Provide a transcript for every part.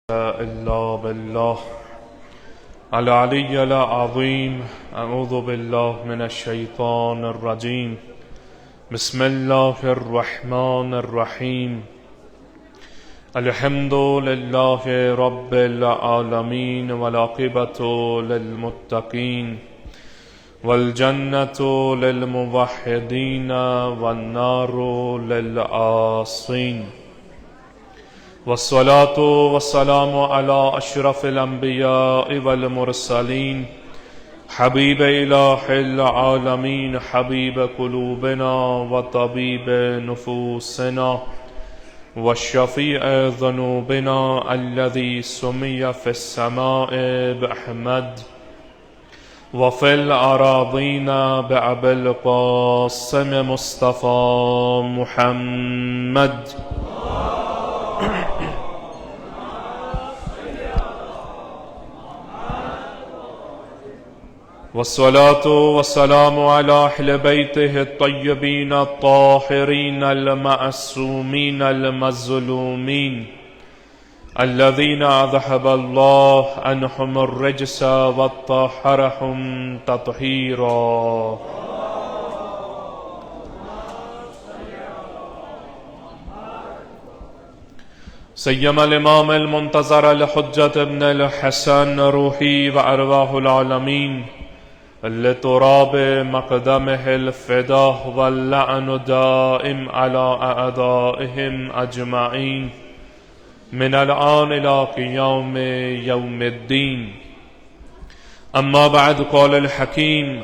إلا بالله العلي العظيم. أعوذ بالله من الشيطان الرجيم. بسم الله الرحمن الرحيم. الحمد لله رب العالمين والعاقبة للمتقين والجنة للموحدين والنار للعاصين. والصلاة والسلام على أشرف الأنبياء والمرسلين حبيب إله العالمين، حبيب قلوبنا وطبيب نفوسنا والشفيع ذنوبنا، الذي سمي في السماء بأحمد وفي الأراضين بأبي القاسم مصطفى محمد. والصلاة والسلام على أهل بيته الطيبين الطاهرين المعصومين المظلومين، الذين أذهب الله عنهم الرجس وطهرهم تطهيرا. سيما الإمام المنتظر الحجة ابن الحسن روحي وأرواح العالمين لتراب مقدمه الفداء، واللعن دائم على أعدائهم أجمعين من الآن إلى قيام يوم الدين. أما بعد، قال الحكيم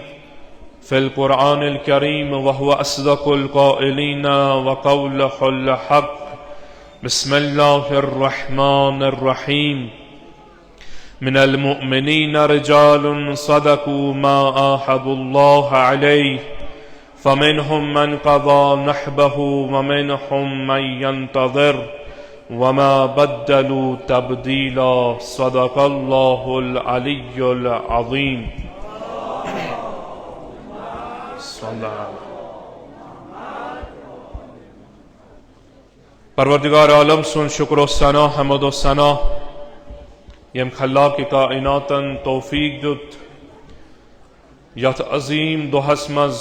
في القرآن الكريم وهو أصدق القائلين وقوله الحق: بسم الله الرحمن الرحيم. من المؤمنين رجال صدقوا ما عاهدوا الله عليه، فمنهم من قضى نحبه ومنهم من ينتظر وما بدلوا تبديلا. صدق الله العلي العظيم. परवरदिगार आलम सुन शुक्र व सना हमद व सना यम खल्ला की कायनातन तौफीक दुत यथ अजीम दोहस मज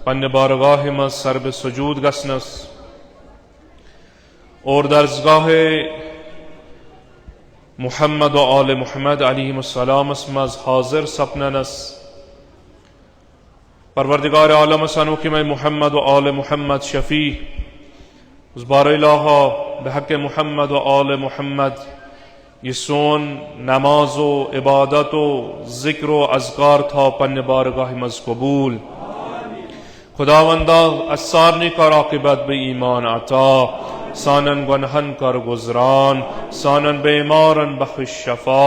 पन्ने बारगाह मज सरब सुजूद गसनस और दर्जगाह मुहम्मद व आल मुहम्मद अलैहिस्सलाम मज हाजिर सपननस। परवरदिगार आलम सनु कि मैं मुहम्मद व आल मुहम्मद शफी उस बार इलाहा बहक मुहम्मद व आल मुहम्मद ये सोन नमाज व इबादत व जिक्र व अज़कार था पन्ने बारगाह मज कबूल। खुदावंदा अस्सारनी कर आक़िबत बे ईमान अता, सानन गनहन कर गुजरान, सानन बेमारन बख्श शफा,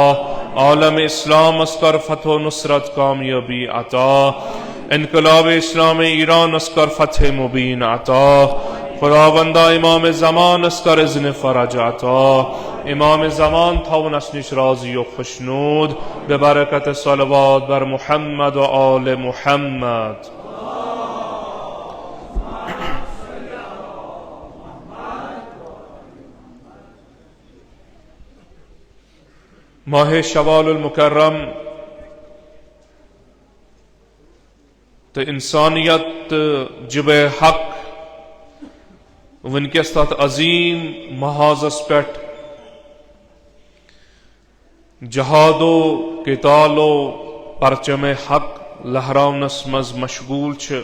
आलम इस्लाम अस्कर फतह नुसरत कामयाबी अता, इनकलाब इस्लाम ईरान अस्कर फतह मुबीन अता। खुदावंदा इमाम ज़मान अस्कर इज़्न फ़रज अता, इमाम ज़मान था नस्निश राज़ी व खुशनूद बेबरकत सलवात बर मुहम्मद व आल मुहम्मद। माह शवालुल मुकर्रम तो इंसानियत जिब हक वनकस तथ अजीम महाजस पेट जहादो कितालो परचम हक लहरावनस मज मशगूल छ।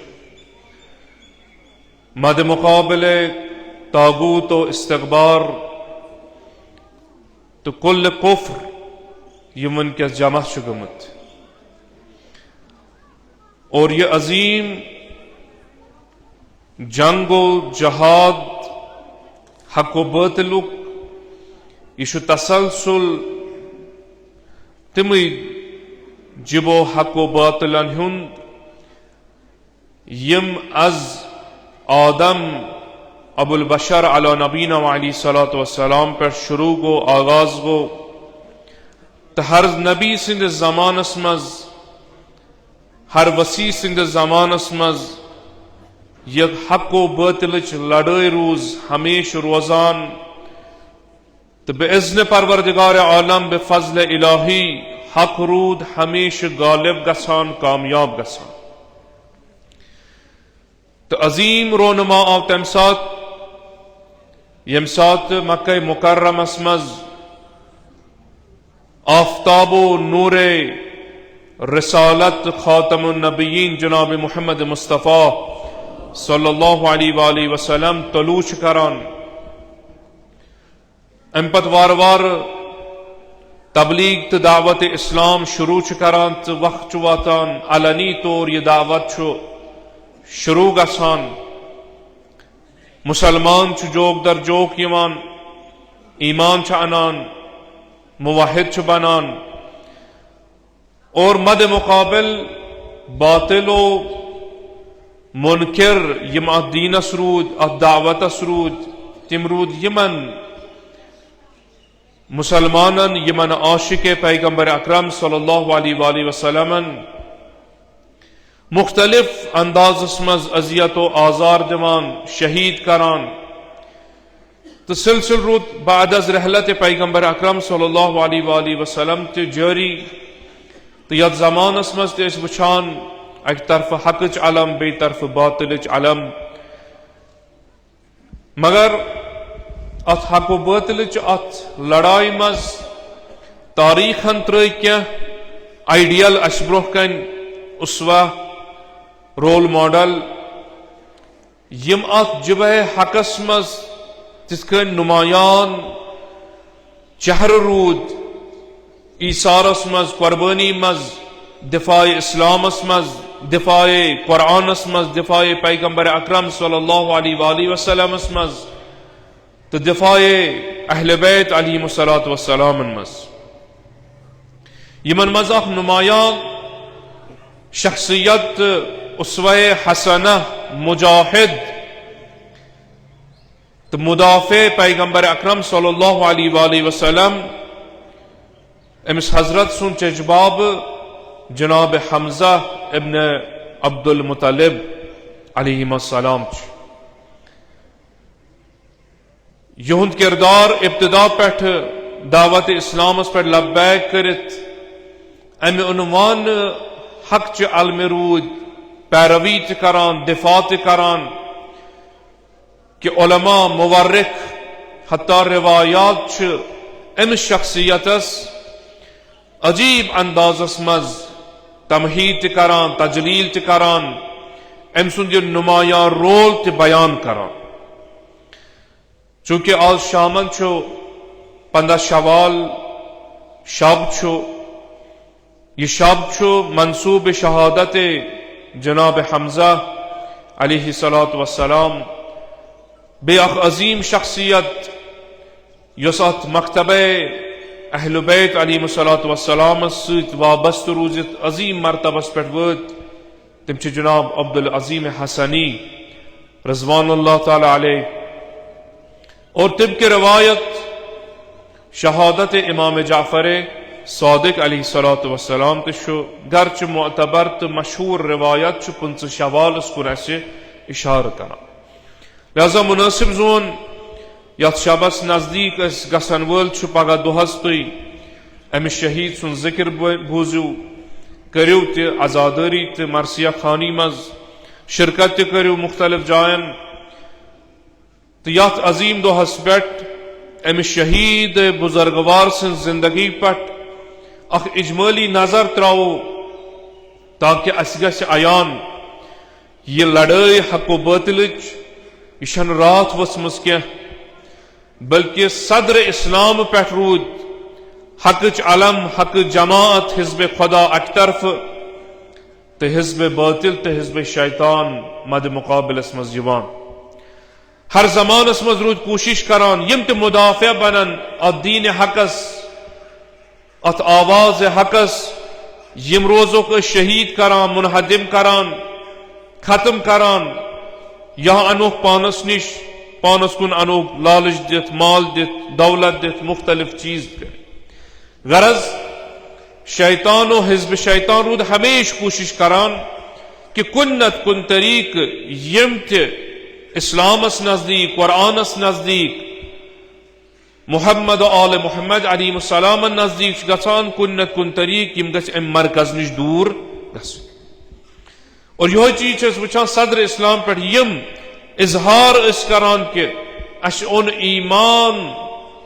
मद मुकाबले तागूत व इस्तकबार तो कुल कुफ्र ये वनकस जमा गमत और ये अजीम जंगो जहाद हक व बातिलुक यह तसलसल तिम जिबो हक व बातिलन हुंद यम अज आदम अबुल बशर अला नबीना अलैहिस्सलातु वस्सलाम पर शुरू गो आगाज गो तो हर नबी सिंध जमानस मज हर वसी सिंध जमानस मज यह हक व बातिल लड़ाई रूज हमेश रोजान तो बेइज़्न परवरदिगार आलम बेफज़ल इलाही हक रूद हमेशा गालिब गसान कामयाब गसान। तो अजीम रोनमा आव तम सात यम सात मक्का मुकर्रमस मज आफताबो नूरे रिसालत खातमुन नबिय्यीन जनाब मुहम्मद मुस्तफ़ा सल्लल्लाहु अलैहि वसल्लम तलूश करान अम्पत वार वार तबलीग तो दावत इस्लाम शुरू करान तो वक्त वातान अलनी तौर ये दावत शुरू गसान मुसलमान जोक दर जोक यमान ईमान अनान मुवाहिद बनान और मद मुकाबिल बातिलो मुनकिर यम दीन असरूद दावत असरूद तिमरूद यमन मुसलमानन यमन आशिक पैगंबर अकरम सल्लल्लाहु अलैहि वसल्लम मुख्तलिफ अंदाज़ मज अजियत व आज़ार दिवान शहीद करान तो सिलसिल रूद बाद अज रहलत पैगंबर अकरम सल्लल्लाहु अलैहि वसल्लम ते जारी तो यथ ज़मानस मज ते वुछान अक तरफ हकच अलम बे तरफ बातिलच अलम मगर अत हक व बातिलच अत लड़ाई मज तारीखन त्र कह आइडियल अस ब्रोह कन उसवा रोल मॉडल यम अत जुबह हकस मज तिस नुमायान चहर रूद ईसारस मज कुर्बानी मज दिफाए इस्लामस मज दिफाए कुरानस मज दिफाए पैगंबर अकरम सल्लल्लाहु अलैहि वसल्लम मज तो दिफाए अहले बैत अलैहिमुस्सलातु वस्सलाम मज यमन मज अख नुमायान शख्सियत उसवे हसना मुजाहिद तो मुदाफे पैगंबर अकरम सल्लल्लाहु अलैहि वसल्लम अमिस हजरत सुन चजबाब जनाब हमजा इब्न अब्दुल मुतलिब अलैहिस्सलाम युहद किरदार इब्तिदा पेठ दावत इस्लामस पे लब्बैक करित अमे उन्वान हक च अलमरूद पैरवी करान दिफा करान कि उलमा मुवर्रिख हत्ता रिवायात अम शख्सियतस अजीब अंदाजस मज तमहीद करान तजलील करान अम सुंद नुमाया रोल ते बयान करान चूंकि आज शामन 15 शवाल शब ये शब मंसूब शहादत जनाब हमजा अलैहिस्सलातु वस्सलाम बेअख अजीम शख्सियत यसत मकतबे अहले बैत अलैहिस्सलातु वस्सलाम सत वाबस्त रूजित अजीम मरतबस पे वत तम जनाब अब्दुल अजीम हसनी रज़वानुल्लाह ताला अलैह और तब की रवायत शहादत इमाम जाफर सादिक अलैहिस्सलातु वस्सलाम तो गर्च मुअतबर तो मशहूर रिवायत 15 शवाल उसको ऐसे इशार करा लिहाजा मुनासिब जोन यथ शबस नजदीक गसन वल पगह दोहस तुई अमिस शहीद सुन जिक्र बूजू करियो ते आजादारी ते मरसिया खानी मज शिरकत ते करियो मुख्तलिफ जायन तो यथ अजीम दोहस पेट अमिस शहीद बुजुर्गवार सिन जिंदगी पट अख इजमाली नजर त्राओ ताकि अस गछ अयान ये लड़ाई हक व बातिलच यह रात वसमस क्या बल्कि सदर इस्लाम पे रूद हकच अलम हक जमात हिज़्ब खुदा अक तरफ तो हिज़्ब बातिल तो हिज़्ब शैतान मद मुकाबिलस मज यवान हर जमानस मज रूद कोशिश करान यम ते मुदाफिया बनन अदीन हकस अत आवाज हकस यम रोजों को शहीद करान मुनहदिम करान खत्म करान यहाँ अनोख पानस निश पानस कुन अनोख लालच दित माल दित दौलत दित मुख्तलिफ चीज गरज शैतान व हिज़्ब शैतान रूद हमेश कोशिश करान कि कुन्नत कुन तरीक यम ते इस्लामस नजदीक कुरानस नजदीक मुहम्मद आल मुहम्मद अलैहिस्सलाम नजदीक गसान कुन न कुन तरीक यम गछ अम मरकज निश दूर गस। और यो चीज वुचान सदर इस्लाम पे यम इजहार करान कि अस ओन ईमान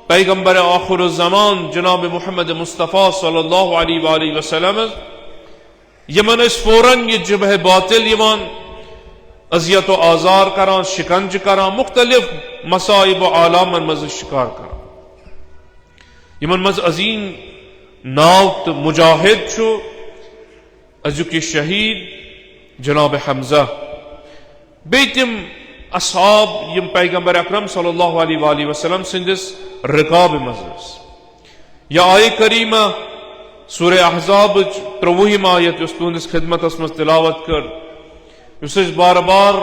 पैगंबर आखिर ज़मान जनाब मुहम्मद मुस्तफ़ा सल्लल्लाहु अलैहि वसल्लम यमन फौरन ये जबह बातिल यमान अजियत आजार करान शिकंज करान मुख्तलिफ मसाइब आलामन मज शिकार करान यमन मज अजीम नाव तो मुजाहिद छो अजुकी शहीद जनाब हमजा बेतिम असहाब यम पैगंबर अकरम सल्लल्लाहु अलैहि वसल्लम सिंदिस रिकाब मजलिस या आय करीमा सूरह अहज़ाब 23 आयत तुंदिस खिदमतस मज तिलावत कर उस बार बार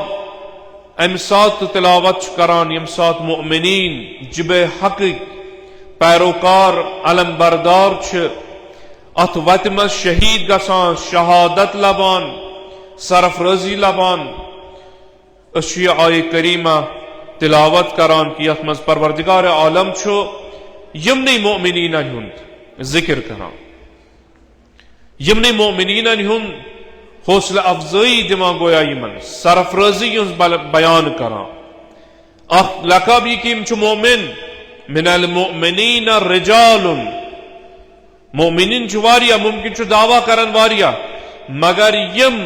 अम सात तिलावत करान यम सात मुअमिनीन जिबे हक पैरोकार अलम बरदार अथ वत मज शहीद गसान शहादत लबान सरफरजी लबान आय करीमा तिलावत करान कि यथ मज परवरदिगार आलम छो यमने मोमिनीन हुंद जिक्र करान यमने मोमिनीन हुंद हौसला अफजाई दिमा गोया यमन सरफरजी बयान करान अख लकब यम मोमिन मिनल मोमिनीन रिजालुन मोमिनीन वारिया मुमकिन दावा करन वारिया मगर यम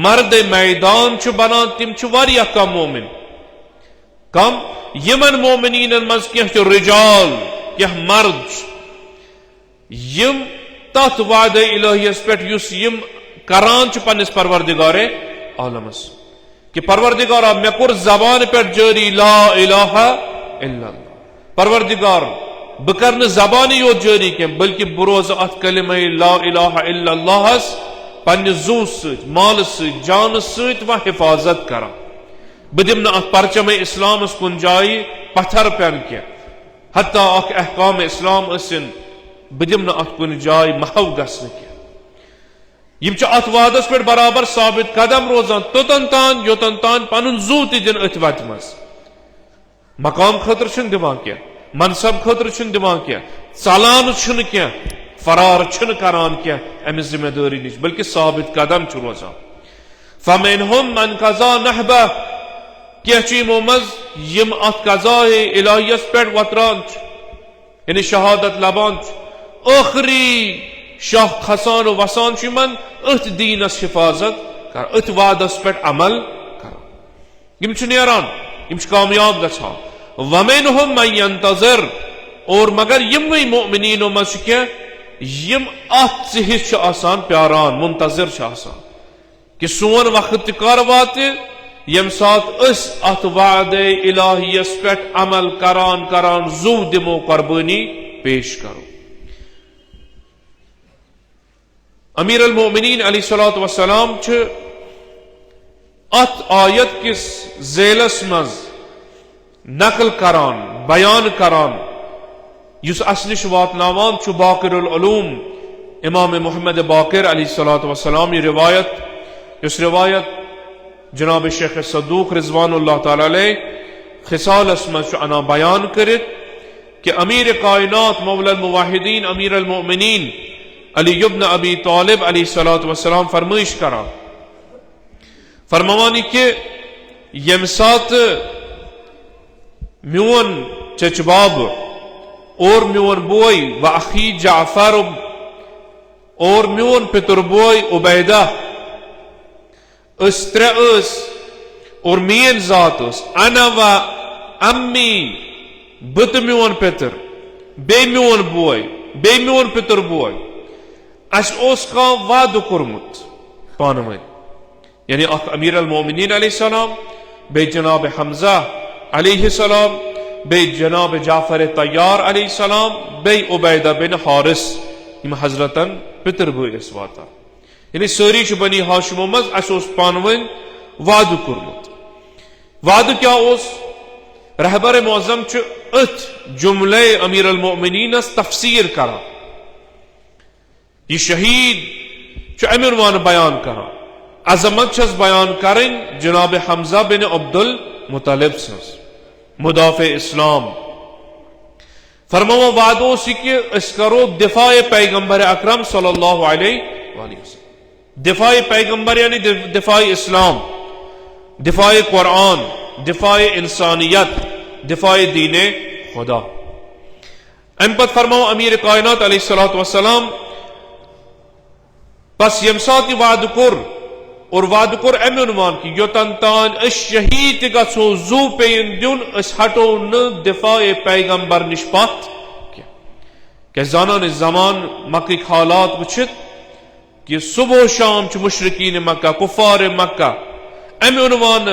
मर्द मैदान बना तिम वारिया कम मोमिन कम यमन मोमिनीन मज क्या रिजाल क्या मर्द यम तथ वादे इलाहियस पे यम करान पन्निस परवरदिगारे आलमस कि परवरदिगार मे कुर जबान पे जारी ला इलाहा इल्लल्लाह परवरदिगार बह कर जबान यो जारी क्या बल्कि बरोज अत कलिमा ला इलाहा इल्लल्लाह पन्ने जू माल जान व हिफाजत करा बह दिम अत परचम इस्लाम कुन जाय पत्थर पेन क्या हत्ता अख अहकाम इस्लाम बह दिम अत कुन जाय महव गसन क्या यम अत वादस पे बराबर साबित कदम रोजान तोतन तान योतन तान पन जू दिन अथ वत मज मकाम खतर दिवान क्या मनसब खतर दिवान क्या चलान क्या फरार करान क्या अमि जिम्मेदारी निश बल्कि साबित कदम रोजान फमिनहुम मन कज़ा नहबा क्या यमो मज यम अत कज़ाए इलाहियस पे वतरान यानी शहादत लबान आखिरी शाह खसान वसान यमन अथ दीनस हिफाजत कर अथ वादस पे अमल कर यम नेरान यम कामयाब गछान वमिनहुम मन यंतज़िर और मगर यमवे मोमिनीनो मज क्या यम अत हिश आसान प्यारान मुंतज़िर आसान कि सोन वक्त कर वाते यम सात अस अत वादे इलाहियस पे अमल करान करान जू दिमो कुर्बानी पेश करो अमीर अल मोमिनीन अलैहिस्सलातु वस्सलाम अत आयत किस ज़ेलस मज नकल करान बयान करान युस असलिश वातनावान बाकिरुल उलूम इमाम मुहम्मद बाकिर अलैहिस्सलातु वस्सलाम ये रिवायत युस रिवायत जनाब शेख सदूक रिजवानुल्लाह ताला अलैह खिसालस मज अना बयान करित कि अमीर कायनात मौला अल मुवाहिदीन अमीर अल मोमिनीन अली इब्न अबी तालिब अलैहिस्सलातु वस्सलाम फरमाइश करा फरमावानी के यम सात म्योन चचबाब और म्योन बोय व अखी जाफर और म्योन पितर बोय उबैदा त्रे और मेन जात अना व अम्मी बत म्योन पितर बे म्योन बोय बे म्योन पितर बोय अस का वाद कोर्मुत पान वन यानी अमीर अल मोमिनीन अलैहिस्सलाम बे जनाब हमजा अलैहिस्सलाम बे जनाब जाफर तैयार अलैहिस्सलाम बे उबैदा बिन हारिस यम हजरतन पितर बोयस वाता यानी सारी बनी हाशिमो मज अस पान वन वाद कोर्मुत वाद क्या रहबर मुअज़्ज़म अथ जुमले अमीर अल मोमिनीन तफसीर करा यह शहीद अमीरवान बयान करा अजमत बयान करें जनाब हमजा बिन अब्दुल मुतलिब मुदाफ़े इस्लाम फरमाओ वादो सी कि अस करो दिफाए पैगंबर अकरम सल्लल्लाहु अलैहि वसल्लम। दिफाए पैगंबर यानी दिफाए इस्लाम, दिफाए कुरान, दिफाए इंसानियत, दिफाए दीने खुदा। अम पत फरमाओ अमीर कायनात अलैहिस्सलातु वस्सलाम बस यम साथ वाद कुर और वाद कुर अमे उन्वान की योतन तान शहीद गो जू पेन दुन हटो न दिफाए पैगंबर निष्पत क्या जाना जमान मक्क हालात वुचित कि सुबह शाम मुशरिकीन मक्का कुफार मक्का अमे उन्वान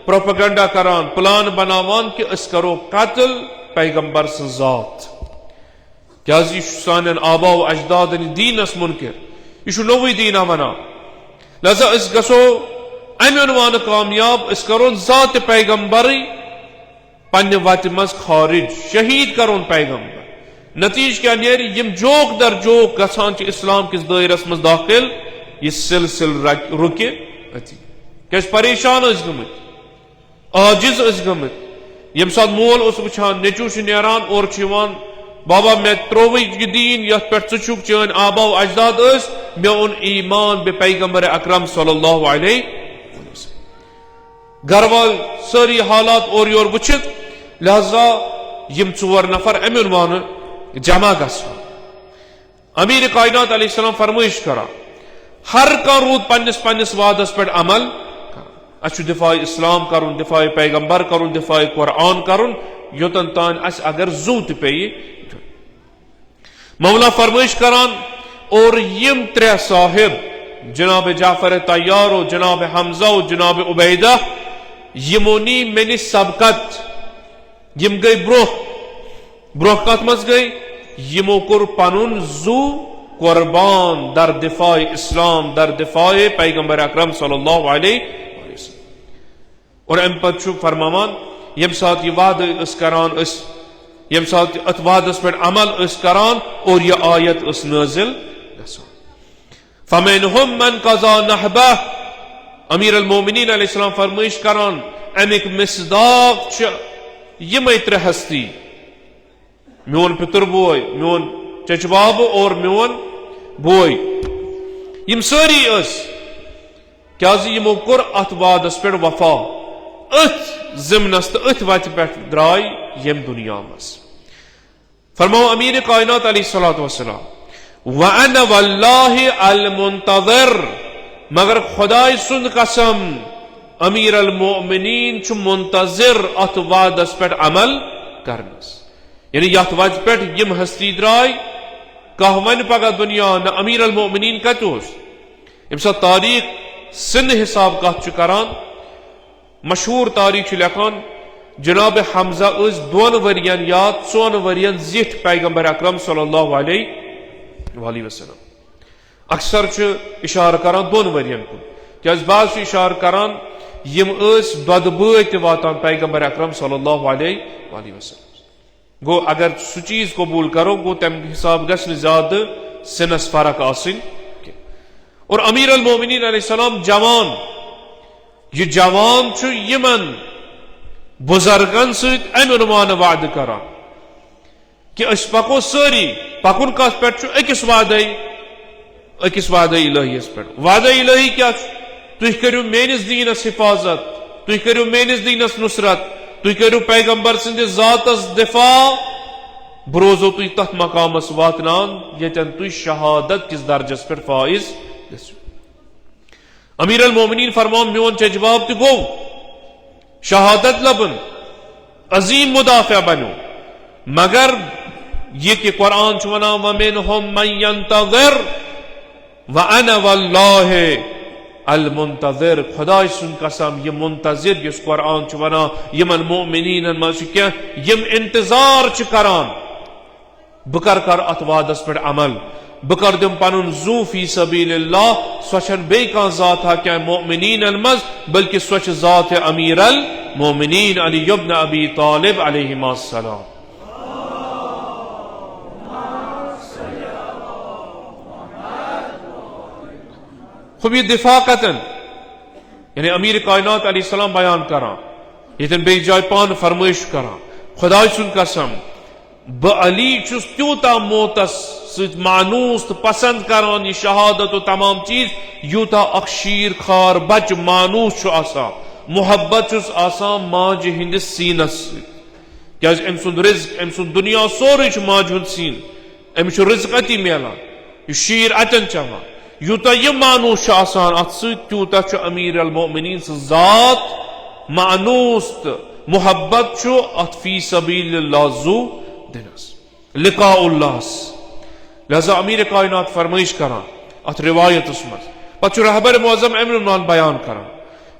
प्रोपेगेंडा करान प्लान बनावान कि अस करो कत्ल पैगंबर सं जात क्या सान आबा अजदाद दीनस मुनकर यह नोवे दीना वना लिहाजा अस गो अमे उन्वान कामयाब अस करो जात पैगंबर पन्ने वत मज खारिज शहीद करो पैगंबर। नतीज क्या नेरी यम जोक दर जोक गसान इस्लाम किस दायरस मज दाखिल यह सिलसिल रुके अति क्या परेशान गमित आजिज गमित यम सात मोल वुचान नेचू नेरान और बाबा मे त्रोव यह दीन यथ पे चुक चन आबा अजदाद मे ओन ईमान बे पैगंबर अकरम सल्लल्लाहु अलैहि वसल्लम। घर वाल सारी हालात और योर वुचित लिहाजा यम चोर नफर अमे उन्वान जमा गसान अमीर कायनात अलैहिस्सलाम फरमाइश करा हर कह रूद पन्निस पन्निस वादस पे अमल अस दिफाए इस्लाम करुन, दिफाए पैगंबर करुन, दिफाए कुरान करुन योतन तान अस अगर जू पे मौला फरमाइश करान और यम त्रे साहिब जनाब जाफर तैयारो, जनाब हमजा, जनाब उबैदा यमोनी मेनि सबकत यम गई ब्रोह कत मज गई यमो कोर पनुन जू कुर्बान दर दिफाए इस्लाम दर दिफाए पैगंबर अकरम सल्लल्लाहु अलैहि वसल्लम। और अम पत फरमावान यम साथ यह वाद करान यम साथ अत वादस पे अमल करान और यह आयत नाजिल फमिनहुम मन कज़ा नहबह अमीर अल मोमिनीन अलैहिस्सलाम फरमाइश करान अमिक मिसदाक यम त्रे हस्ती मोन पितर बोय, मोन चच बाब और मोन बोय यम सारी क्या यमो कोर अत वादस पे वफा अथ जिमनस तो अथ वत पे द्राय यम दुनिया मस। फरमाओ अमीर कायनात अलैहिस्सलातु वस्सलाम व अन वल्लाहि अल मुंतज़िर मगर खुदाई सुन कसम अमीर अल मोमिनीन छु मुंतज़िर अत वादस पे अमल करनस यानी यथ वत पे यम हस्ती द्राय कह वन पगह दुनिया न अमीर अल मोमिनीन कतोस यम सा तारीख सिन हिसाब कत करान मशहूर तारीख लिखान जनाब हमजा दोन वरियन या 4 वरियन जिठ पैगंबर अकरम सल्लल्लाहु अलैहि वसल्लम। अक्सर इशार करान 2 वरियन कुन क्या बाज इशार करान यम दद बत वातान पैगंबर अकरम सल्लल्लाहु अलैहि वसल्लम। गो अगर सु चीज कबूल करो गो तम हिसाब गसन ज्यादा सिनस फरक आसिन। और अमीर अल मोमिनीन अलैहिस्सलाम जवान यह जवान यमन बुजुर्गन समान वाद करान कि अस पको सारी पकुन कत पे अकिस वाद इलाहियस पे वाद इलाही क्या तुम करो मेनिस दीनस हिफाजत, तुम करो मेनिस दीनस नुसरत, तुम करो पैगंबर सिंद जातस दिफा ब्रोजो तुम तथ मकामस वातनान यतन तुम शहादत किस दर्जस पे फाइज। अमीर अल मोमिनीन फरमान मोन चे जवाब तो गो शहादत लबन अजीम मुदाफिया बनो मगर ये कि कुरान वना वमिनहुम मन यंतज़िर व अना वल्लाहि अल मुंतज़िर खुदा सुन कसम ये मुंतज़िर यस कुरान वना यमन मोमिनीन मज क्या यम इंतजार करान बकर कर अत वादस पे अमल बकर दिम पनुन जू फी सबीलिल्लाह स्वचन बे का जात हा क्या मोमिनीन मज बल्कि स्वच्छ जात है अमीर अल मोमिनीन अली इब्न अबी तालिब अलैहिस्सलाम। खूब ये दिफाकतन यानी अमीर कायनात अलैहिस्सलाम बयान करा यतन बे जाय पान फरमाइश करा खुदा सुन कसम अली चुस त्यूता मोतस सत मानूस तो पसंद करान यह शहादत तमाम चीज यूता अख शीर खार बच मानूस मोहब्बत चुस आसान माज हिंदिस सीनस क्या अम सुंद रिज्क अम सुंद दुनिया सोरे माज हुंद सीन अमिस रिज्क अति मिलान यह शीर अतन चवान यूता यह मानूस आसान अत सूता अमीर अल मोमिनीन ज़ात मानूस मोहब्बत अत फी सबीलिल्लाह जू दिनस लिकाउल्लाह लिहाजा अमीर कायनात फरमाइश करान अत रिवायत मज पे रहबर मुअज़्ज़म अमीरुल बयान करान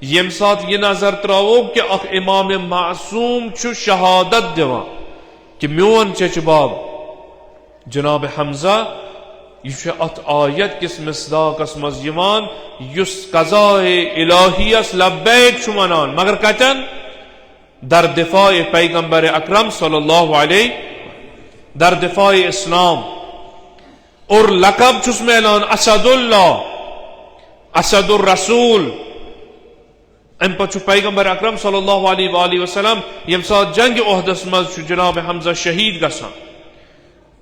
यम सात यह नजर त्रो कि अख इमाम मासूम शहादत दिवान कि मोन चच बाब जनाब हमजा यह अत आयत किस मिसदाकस मज यवान युस कज़ाए इलाहियस लब्बैक वनान मगर कतन दर दिफाए पैगंबर अकरम सल्लल्लाहु अलैहि दर दिफाए इस्लाम और लकब चुस मेलान असदुल्लाह असदुर रसूल अम पे पैगंबर अकरम सल्लल्लाहु अलैहि वसल्लम यम सात जंग ओहदस मज जनाब हमजा शहीद गसान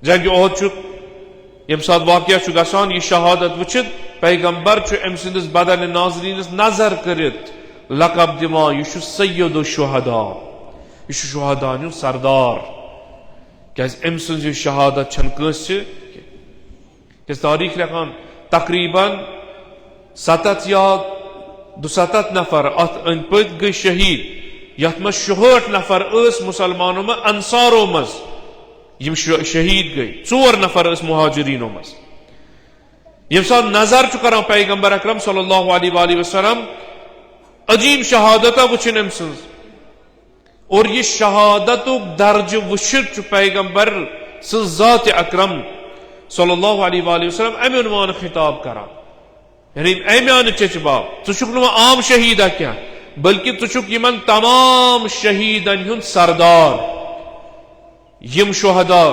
जंग ओहद यम सात वाक़या गसान यह शहादत वुचित पैगंबर अम सिंदिस बदन नाज़रीनस नजर करित लकब दिवान यह सय्यदुश शुहदा यह शुहदा सरदार क्या अम सज शहादत तारीख लिखान तकरीबन 7 या 2 नफर अत अंद पत गई शहीद यथ मज 67 नफर मुसलमानों में अंसारों मज यम शहीद गई 4 नफर मुहाजिरीनों मज यम सात नजर कर पैगंबर अकरम सल्लल्लाहु अलैहि वसल्लम अजीब शहादत वुचन अम सज और यह शहादत दर्ज वुचित पैगंबर ज़ात अकरम सल्लल्लाहु अलैहि वसल्लम अमे उन्वान खिताब करा यानी अमान चच बाब तुक आम शहीदा क्या बल्कि तुक यमन तमाम शहीदन हुंद सरदार यम शुहदा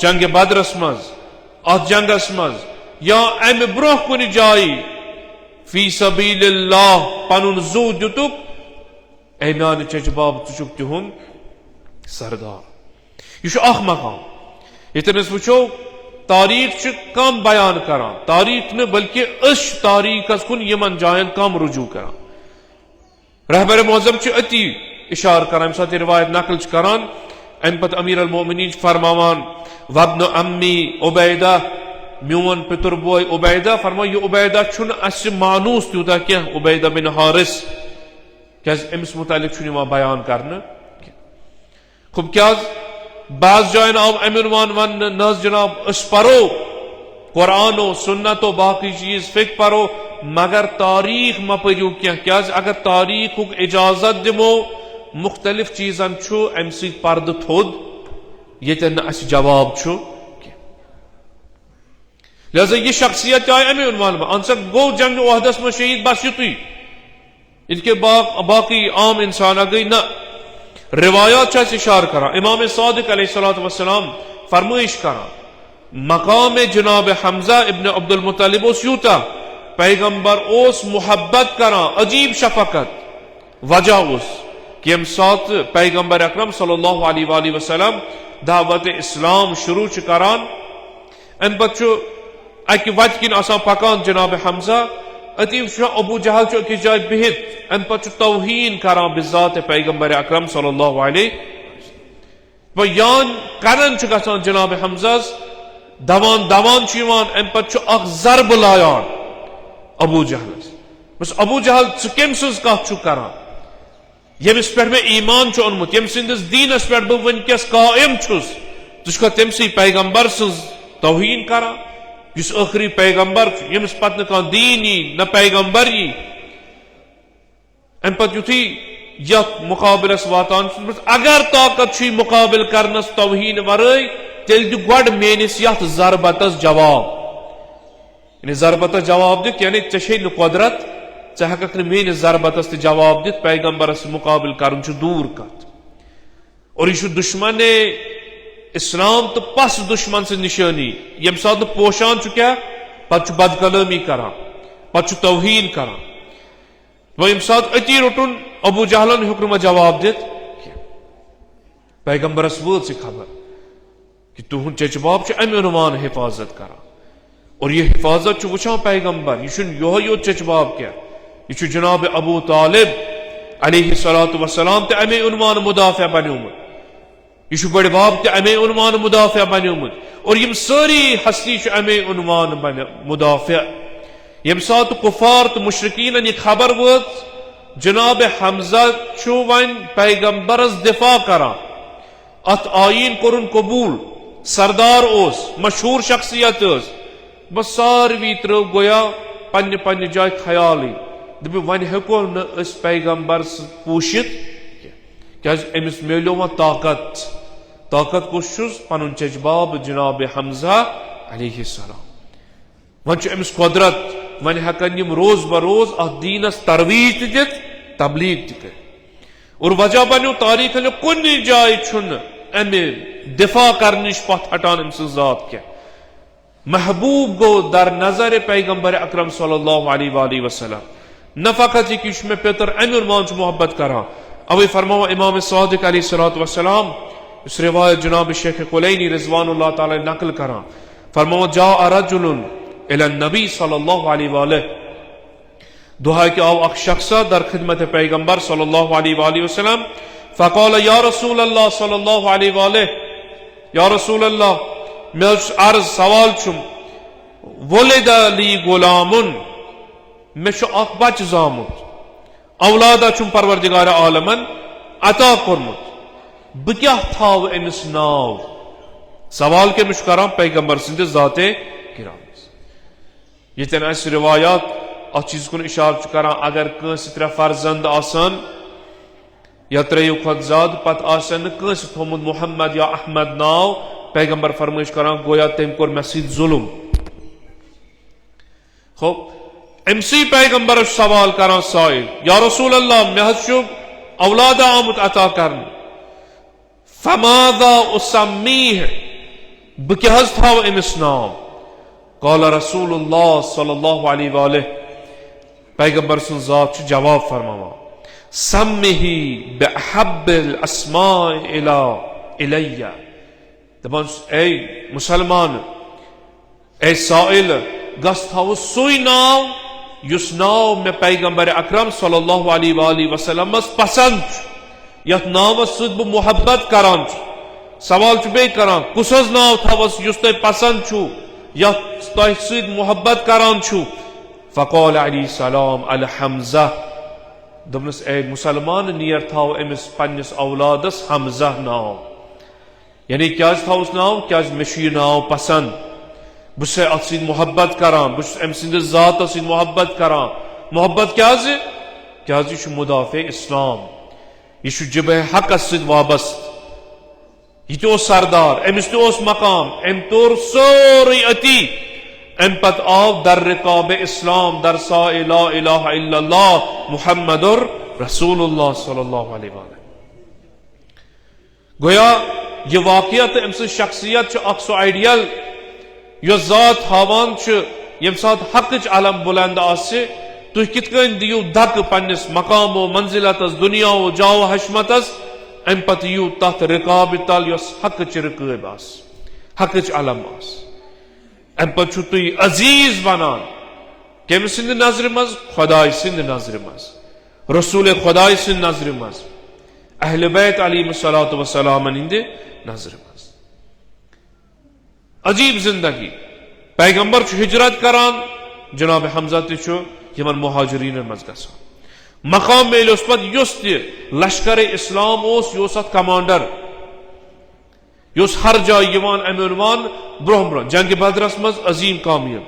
जंग बदरस मज अत जंगस मज या अमे ब्रोह कुन जाय फी सबीलिल्लाह पनुन जू दुतुक अमान चच बाब तुक तिहुंद सरदार यह मकाम यतन वो तारीख कम बयान करान तारीख न बल्कि अश तारीख कुन यमन जायन कम रुजू करान रहबर मुअज़्ज़म अति इशार करान साथ रिवायत नकल करान अम पत अमीर अल मोमिनीन फरमावान वब्न अम्मी उबैदा मोन पितर बोय उबैदा फरमा यह उबैदा छुन अस मानूस त्यूता क्या उबैदा बिन हारिस क्या अमिस मुतालिक बयान करने खूब क्या बाज जायन आव अमीरवान वन न जनाब अस परो कुरानो सुन्नतो बाकी चीज फिक परो मगर तारीख म परू क्या अगर तारीख इजाजत दिमो मुख्तलिफ चीजन अम पर्द थोद ये अस जवाब लिहाजा यह शख्सियत आय अमे उन्वान अंसर गो जंग ओहदस में शहीद बस युतुई इनके बाकी आम इंसान गई न रिवायात इशार करा इमाम सादिक अलैहिस्सलातु वस्सलाम फरमाइश करा मकाम जनाब हमजा इब्न अब्दुल मुत्तलिब यूता पैगंबर ओस मुहब्बत करा अजीब शफकत वजह उस कि हम साथ पैगंबर अकरम सल्लल्लाहु अलैहि वसल्लम दावत इस्लाम शुरू करान अम पे अक वत किन पकान जनाब हमजा अतीब अबू जहल अकिस जाय बिहित अम पे तौहीन करान बिज़ात पैगंबर अकरम सल्लल्लाहु अलैहि वसल्लम यान करन गसान जनाब हमजास दवान दवान अम पे जरब लायान अबू जहलस बस अबू जहल कम सज कथ करान यमिस पे मे ईमान ओनमुत यम सिंदिस दीनस पे बह वनकस कायम तुका तमसी पैगंबर सज तौहीन करान इस आखिरी पैगंबर यमिस पत न दीन यी न पैगंबर यी अम पे युथी यथ मुकाबिलस वातान अगर ताकत मुकाबिल करनस तौहीन वरय तेल दि गोड मेनिस यथ जरबतस जवाब यानी जरबतस जवाब दित यानी ऐ न कुदरत ऐ हेकक न मेनिस जरबतस जवाब दित पैगंबरस मुकाबिल करन दूर कत और यह दुश्मन इस्लाम तो पस दुश्मन से निशानी यम सात पोशान क्या पत बदकलामी करान पत तौहीन करान वो यम सात अति रुटुन अबू जहलन हुक्म जवाब दित पैगंबरस वो खबर कि तुहद चचबाब अमे उन्वान हिफाजत कर और यह हिफाजत वुचान पैगम्बर यह योत चचबाब क्या यह जनाब अबू तालिब अलैहिस्सलातु वस्सलाम ते अमे उन्वान मुदाफिया बन्योमुत यह बड़ बाब ते अमे उन्वान मुदाफिया बन्योमुत और यम सारी हस्ती अमे उन्वान मुदाफिया यम सात कुफार तो मुशरिकीन यह खबर वोत जनाब हमजा वन पैगम्बरस दिफा करा अत आयीन कोरुन कबूल सरदार ओस मशहूर शख्सियत बस सारवी त्रो गोया पन्ने पन्ने जाय ख्याल दप वन हेको न पैगम्बर पूशित क्या अमिस मिलो वह ताकत कुछ पन चचबाब जनाब हमजा अलैहिस्सलाम वन अमिस कुदरत वन हेकन यम रोज बरोज अथ दीनस तरवीज दित तबलीग कर और वजह बनो तारीख कुन जाय अमे दिफा कर पथ हटान अम ज़ात क्या महबूब गो दर नजर पैगम्बर अकरम सल्लल्लाहु अलैहि वसल्लम न फकत कि मे पेतर अमे मान मोहब्बत करा अवे फरमावा इमाम सादिक अलैहिस्सलातु वस्सलाम इस रिवायत जनाब शेख कुलैनी रिज़वानुल्लाह ताला नकल करा फरमावा जा रजुलुन इला नबी सल्लल्लाहु अलैहि वसल्लम दुआ के आओ अख शख्स दर खिदमत पैगम्बर सल्लल्लाहु अलैहि वसल्लम फ़क़ाल या रसूल अल्लाह सल्लल्लाहु अलैहि वसल्लम या रसूल अल्लाह मे अर्ज सवाल वलिद ली गुलामुन मे अख बच जामुत औलादा परवरदिगार आलमन अता कोरमुत बह क्या थाव अमिस नाव सवाल के करान पैगम्बर सिंद ज़ाते किराम यतन अस रिवायात अ चीज कुन इशार करान अगर कंस त्रे फर्जंद आसान या त्रेयु खत ज़्यादा पत आसन कंस थोमुत मोहम्मद या अहमद नाव पैगम्बर फरमाइश करान गोया तम कोर मे सत जुल्म खो अमसी पैगम्बर सवाल करान साइल या रसूल अल्लाह मे हज औलादा आमुत अता करन फमादा उसम्मीह बह क्या थाव अमिस नाव क़ाल रसूलुल्लाह सल्लल्लाहु अलैहि वसल्लम पैगम्बर सुन ज़ात जवाब फरमावा सम्मिही बिअहब्बिल अस्माइ इलैया दपन ए मुसलमान ए साइल गस थाव सुई नाव युस नाव मे पैगम्बर अकरम सल्लल्लाहु अलैहि वसल्लम पसंद यथ नावस सद बह मोहब्बत करान सवाल बे करान कुस नाव थवस युस तय पसंद छु यथ तय सद मोहब्बत करान छु फ़क़ाल अलैहिस्सलाम अल हमज़ा दपनस ए मुसलमान नियर थाव अमिस पन्निस औलादस हमज़ा नाव यानी क्या थावस नाव क्या मे नाव पसंद बस अत सद मोहब्बत करान बस अम सिंद ज़ात सद मोहब्बत करान मोहब्बत क्या मुदाफ़े इस्लाम यह जिब हक सद वाबस्त यह सरदार अमिस मकाम अम तोर सोरे अती अम पत आव दर रिकाब इस्लाम दर सा ला इलाहा इल्लल्लाह मुहम्मदुर रसूलुल्लाह सल्लल्लाहु अलैहि वसल्लम गोया यह वाक़ियत अम शख्सियत अख सो आइडियल यो ज़ात हावान यम सात हक अलम बुलंद आसे तुह कित दियो धक पन्निस मकामो मंजिलतस दुनियाओ जाओ हशमतस अम पत यू तथ रिकाब तल यस हक रिकाब आस हक अलम आस अम पे तुम अजीज बनान कम सिंद नजर मज खुदाय सिंद नजर मज रसूल खुदाय सिंद नजर मज अहले बैत अलैहिस्सलातु वस्सलाम हिंद नजर मज अजीब जिंदगी पैगम्बर हिजरत करान जनाब हमजा तमन मुहाजिरीन मज गसान मकाम मेल पे युस लश्कर इस्लाम यह कमांडर युस हर जाय अमान ब्रोह ब्रोह जंग बदरस मज अजीम कामयाब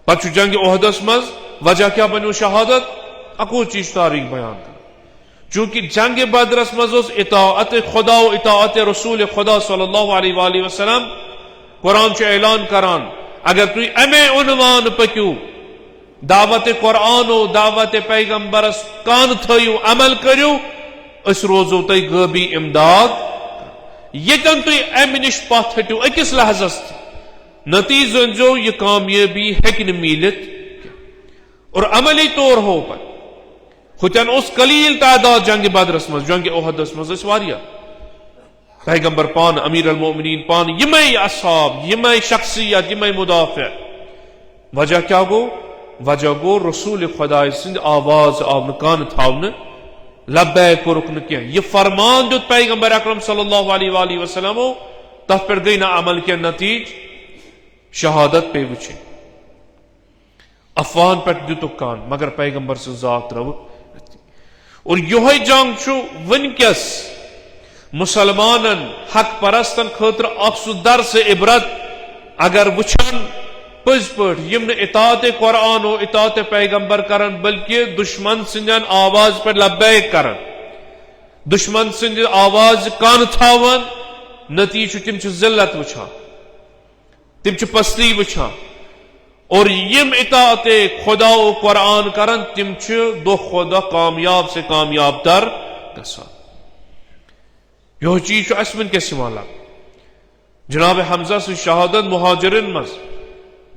पे जंग ओहदस मज वजह क्या बनो शहादत अको चीज तारीख बयान कर चूंकि जंग बदरस मज इताअत खुदा व इताअत रसूल खुदा सल्लल्लाहु अलैहि वसल्लम कुरान ऐलान करान अगर तुम अमे उन्वान पक्यू दावत कुरान दावत पैगम्बरस कान थयू अमल करू अस रोजो तय गबी इमदाद यन तुम अमि निश पथ हटू अकिस लहजस नतीज जो यह कामयाबी हेक मिलित और अमली तौर हो पर हुतन कलील तादाद जंग बदरस मज जंग ओहदस मज पैगंबर पान अमीर अल-मोमिनीन पान यमई असहाब यमई शख्सियत यमई मुदाफिअ वजह क्या गो वजह गो रसूल खुदा सिंध आवाज आव कान थावन लब्बैक कोरुक क्या ये फरमान दुत पैगंबर अकरम सल्लल्लाहु अलैहि वसल्लम तथ पर गई ना अमल के नतीज शहादत पे वुचे अफवान पे दुतुक कान मगर पैगंबर से जात रव और यो जंग वनकस मुसलमानन हक परस्तन खतर अक्सु दर से इबरत अगर वुचन पज पट यम इतात कुरान और इतात पैगंबर करन बल्कि दुश्मन सिंदन आवाज पर लब्बैक करन दुश्मन सिंद आवाज कान थावन नतीज तिम जिल्लत वुछान तिम पस्ती वुछान और यम इतात खुदा और कुरान करन तिम दो खुदा कामयाब से कामयाब तर गसान यो चीज असमन के सिवाला जनाब हमजा से शहादत मुहाजिरिन मज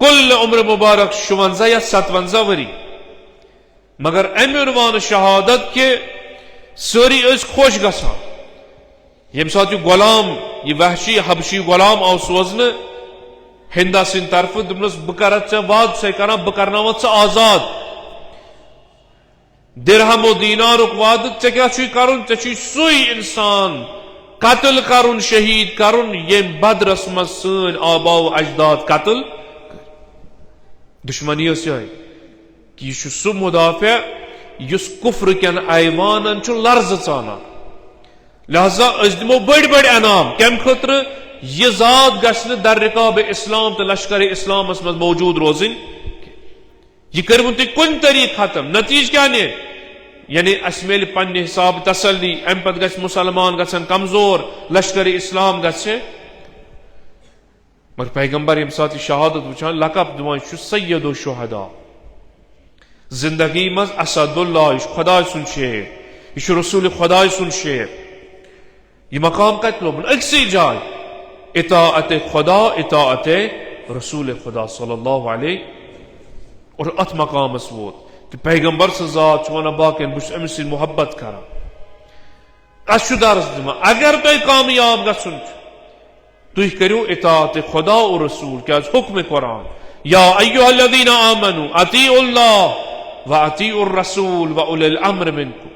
कुल उम्र मुबारक 56 या 57 वरी मगर अमरवान शहादत के सारी खुश गसान यम साथ गुलाम यह वहशी हबशी गुलाम आव सोजन हिंदा सिंद तरफ दुपनस बह कर वाद से कर बह कर आजाद दिरहमो दीनारुक वाद ऐ क्या कर सुई इंसान कत्ल करुन शहीद करुन ये बदरस मज सन आबाव अजदाद कत्ल दुश्मनी कि यह सह मुदाफिया युस कुफ्र केन ऐवान लर्ज चाना लिहाजा दिमो बड़ बड़ अनाम कम खतर यह जात गश्न दर रिकाब इस्लाम तो लश्कर इस्लाम मज मौजूद रोजन यह करवन तुम कुन तरीक खत्म नतीज क्या ने यानी अस मिल पन्ने हिसाब तसल्ली अम पे गछ मुसलमान गछन कमजोर लश्कर इस्लाम गछे मगर पैगंबर यम साथ शहादत वुचान लकब दिवान सैयदो शुहदा जिंदगी मज असदुल्लाह खुदा सुन शेर यह रसूल खुदा सुन शेर यह मकाम कत लोबन अक्सी जाय इताअत खुदा इताअत रसूल खुदा सल्लल्लाहु अलैहि और अत मकाम वोत कि पैगंबर से जात वन बाकन बस अमिस मोहब्बत कर दर्स दिमा अगर तुम कामयाब गुन तुम करो इताअत खुदा और रसूल क्या हुक्म कुरान या अय्युहल्लज़ीना आमनू अतीउल्लाह व अतीउर रसूल व उलिल अम्र मिनकुम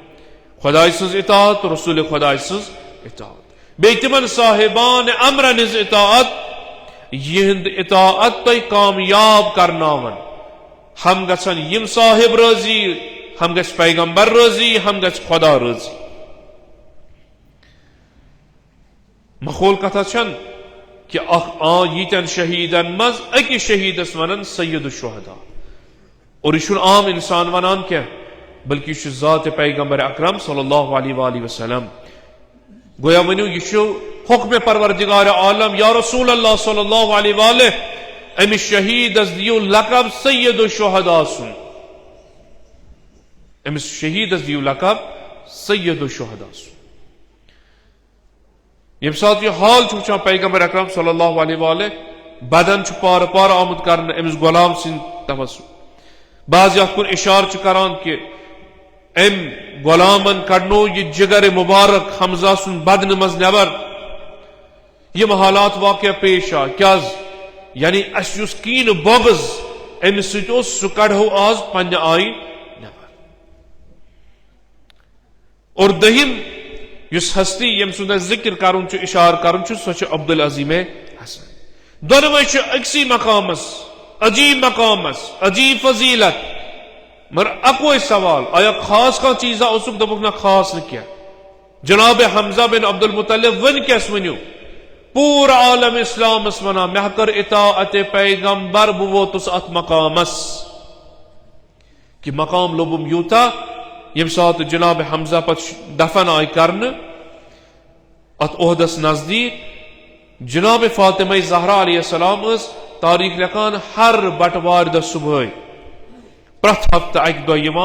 खुदा सज इताअत रसूल खुदा सज इताअत बे तिमन साहिबान अम्र निज इताअत यहंद इताअत तुम कामयाब करनावन हम गसन यम साहिब राजी हम गस पैगंबर राजी हम गस खुदा राजी मखोल कथा छन कि यीतन शहीदन मज अकि शहीदस वनन सैयद शुहदा और यह आम इंसान वनान क्या बल्कि यह जात पैगंबर अकरम सल्लल्लाहु अलैहि वसल्लम गोया वनु यह हुक्म परवरदिगार आलम या रसूल अल्लाह सल्लल्लाहु अलैहि वसल्लम अमिस शहीद दियो लकब सैयद शुहदा सुन अमिस शहीद दियो लकब सैयद शुहदा सुन यम साथ यह हाल वुचान पैगंबर अकरम सल्लल्लाहु अलैहि वसल्लम बदन पार पार आमुद कर अमिस गुलाम सिंद तवस्सु बाज कुन इशार करान कि अम गुलामन कड़नो यह जिगर मुबारक हमजा सुन बदन मज नबर यम हालात वाक़या पेश आ क्या यानी अस कीन बगज अमिस सह कड़ो आज पन्ने आय नबर और दहिम युस हस्ती यम सुंद जिक्र करुन इशार करुन सह अब्दुल अजीम हसन दोनों अक्सी मकामस अजीब मकामस अजीब फजीलत मगर अको सवाल आया खास का चीजा उसुक दबुक ना खास न क्या जनाब हमजा बिन अब्दुल मुतल्लिब वन कैस वनु पूरा आलम इस्लाम वना मह कर इताअत पैगंबर वो तुस अत मकामस कि मकाम लोबुम यूता यम साथ जनाब हमजा पत दफन आय करन अत ओहदस नजदीक जनाब फातिमा ज़हरा अलैहिस्सलाम तारीख लिखान हर बटवार द सुबह प्रथ हफ्त अक दो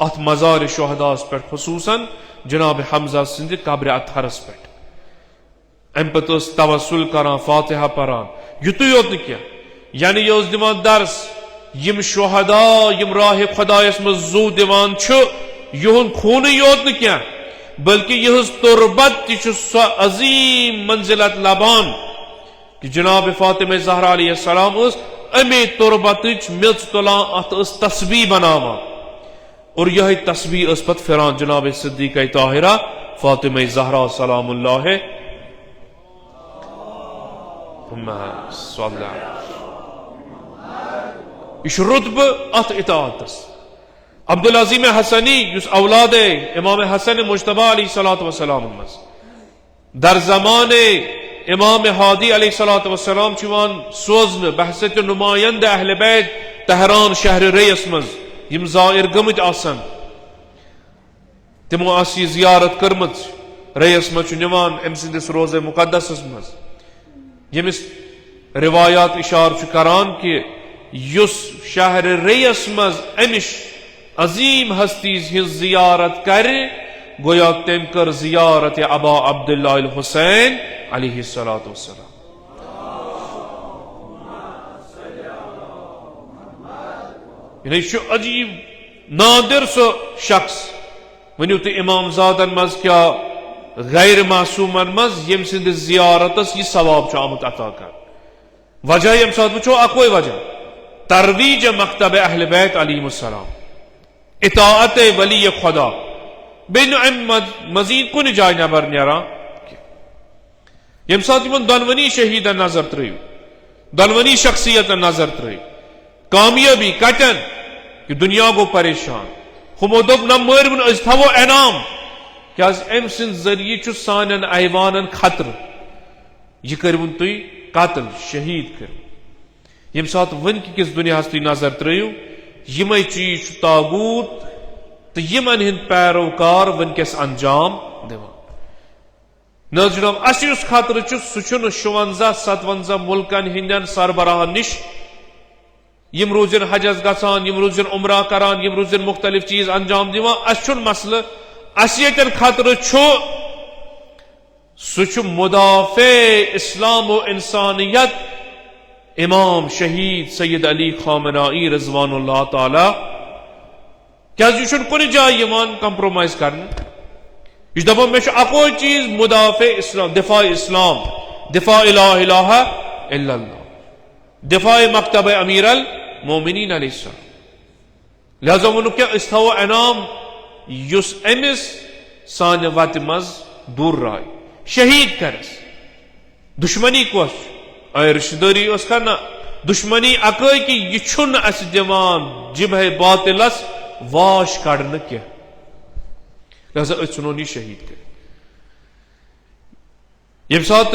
अत मजार शुहदास पे खुसूसन जनाब हमजा सिंध कब्र अतहरस पे अम पे तवस्सुल करान फातिहा परान युतु योत न क्या यानी यह दिवान दर्स यम शुहदा यम राह खुदायस मज जू दिवान युन खून योत न क्या बल्कि यह तुरबत सो अजीम मंजिलत लबान कि जनाब फातिमा ज़हरा अलैहिस्सलाम अमे तुरबत मेच तुलान अत तस्बीह बनावान और यह तस्बीह पत फिरान जनाब सिद्दीक़ा ताहिरा फातिमा ज़हरा सलामुल्लाह यह रुतब अत इताअतस अब्दुल अज़ीम हसनी औलाद इमाम हसन मुज्तबा अलैहिस्सलातु वस्सलाम दर ज़माने इमाम हादी अलैहिस्सलातु वस्सलाम सोजन बहसत नुमायंद अहले बैत तहरान शहर रयस मज यम ज़ाइर गमत आसन तिमो आस यह ज़ियारत करमत रयस मज निवान अम सिंदिस रोज़े मुक़द्दसस मज यमिस रिवायात इशार करान कि युस शहर रयस मज अमिश अजीम हस्ती हिज ज़ियारत कर गोया तम कर ज़ियारत अबा अब्दुल्लाह अल हुसैन अलैहिस्सलातु वस्सलाम। यह अजीब नादिर सो शख्स वनु तो इमाम ज़ादन मज क्या गैर मासूमन मज यम सिंद ज़ियारतस यह सवाब आमुत अता कर वजह यम साथ वो अकोई वजह तरवीज मकतब अहल बैत अलैहिमुस्सलाम इताअत वली खुदा बिन मजीद कुन जाय नबर नीरा यम साथ दोनवनी शहीद नजर त्रयु दोनवनी शख्सियत नजर त्रयु कामयाबी कटन कि दुनिया गो परेशान हमो दोप न मरवन थवो एनाम क्या अम सिंद जरिए सान ऐवान खतर यह करवन तुई कत्ल शहीद कर यम साथ वन किस दुनिया तुई नजर त्रयु यम चीज तागूत तो यमन हिंद पैरोकार वनकस अंजाम दिवान न जनाब अस खतर सह 56-57 मुल्कन हिंदन सरबराह निश यम रोजन हजस गसान यम रोजन उमरा करान यम रोजन मुख्तलिफ चीज अंजाम दिवान अस मसल अस यन खतर सह मुदाफे इस्लाम व इंसानियत इमाम शहीद सैयद अली खामनाई रज़वानुल्लाह ताला क्या कुन जाय कंप्रोमाइज कर दपान मे अको चीज मुदाफे इस्लाम दिफा ला इलाहा इल्लल्लाह दिफा मकतब अमीर अल मोमिनीन अलैहिस्सलाम लिहाजा वो क्या थवो इनाम युस अमिस सान वत मज दूर राय शहीद करस दुश्मनी कोस रिश्तेदारी करना दुश्मनी अकई कि यह अस दिवान जिबह बातिलस वाश कड़न क्या लिहाजा अनो यह शहीद कर यम सात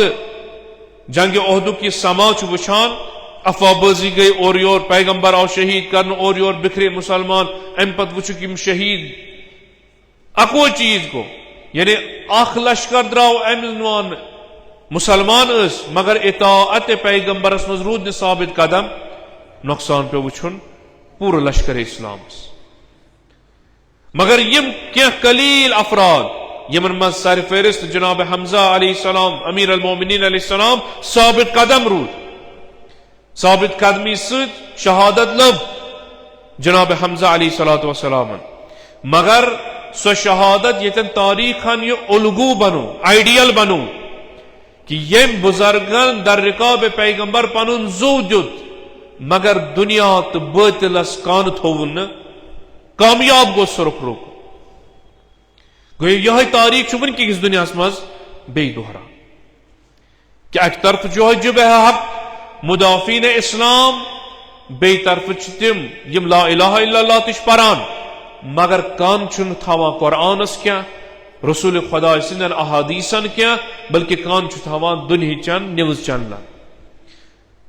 जंग ओहदुक यह समा वुचान अफवाबाजी गई और योर पैगंबर आओ शहीद कर और योर बिखरे मुसलमान अम पत वुचुक यम शहीद अको चीज को यानी अख लश्कर द्राव अमान मुसलमान मगर इताअत पैगंबरस मज रूद न साबित कदम नुकसान पे वुचन पूरा लश्कर इस्लाम मगर यम क्या कलील अफराद यमन मज सरफहरिस्त जनाब हमजा अलैहिस्सलाम अमीर अल मोमिनीन अलैहिस्सलाम साबित कदम रूद साबित कदमी सत शहादत लब जनाब हमजा अलैहिस्सलातु वस्सलाम मगर सो शहादत यतन तारीखन यह उलगू बनो आइडियल बनो कि यम बुजुर्गन दर रिकाब पैगंबर पनुन जू दुत मगर दुनिया तो बातिलस कान थोवन कामयाब गो सुरख रुक गो यह तारीख वनकिस दुनिया मज बे दोहरा कि अक तरफ जो जुब हक मुदाफीन इस्लाम बे तरफ तिम यम ला इलाहा इल्लल्लाह तिश परान मगर कान छुन थावा कुरानस क्या रसूल खुदा सिंदन अहादीसन क्या बल्कि कान थावान दुनिया न्यूज चैनल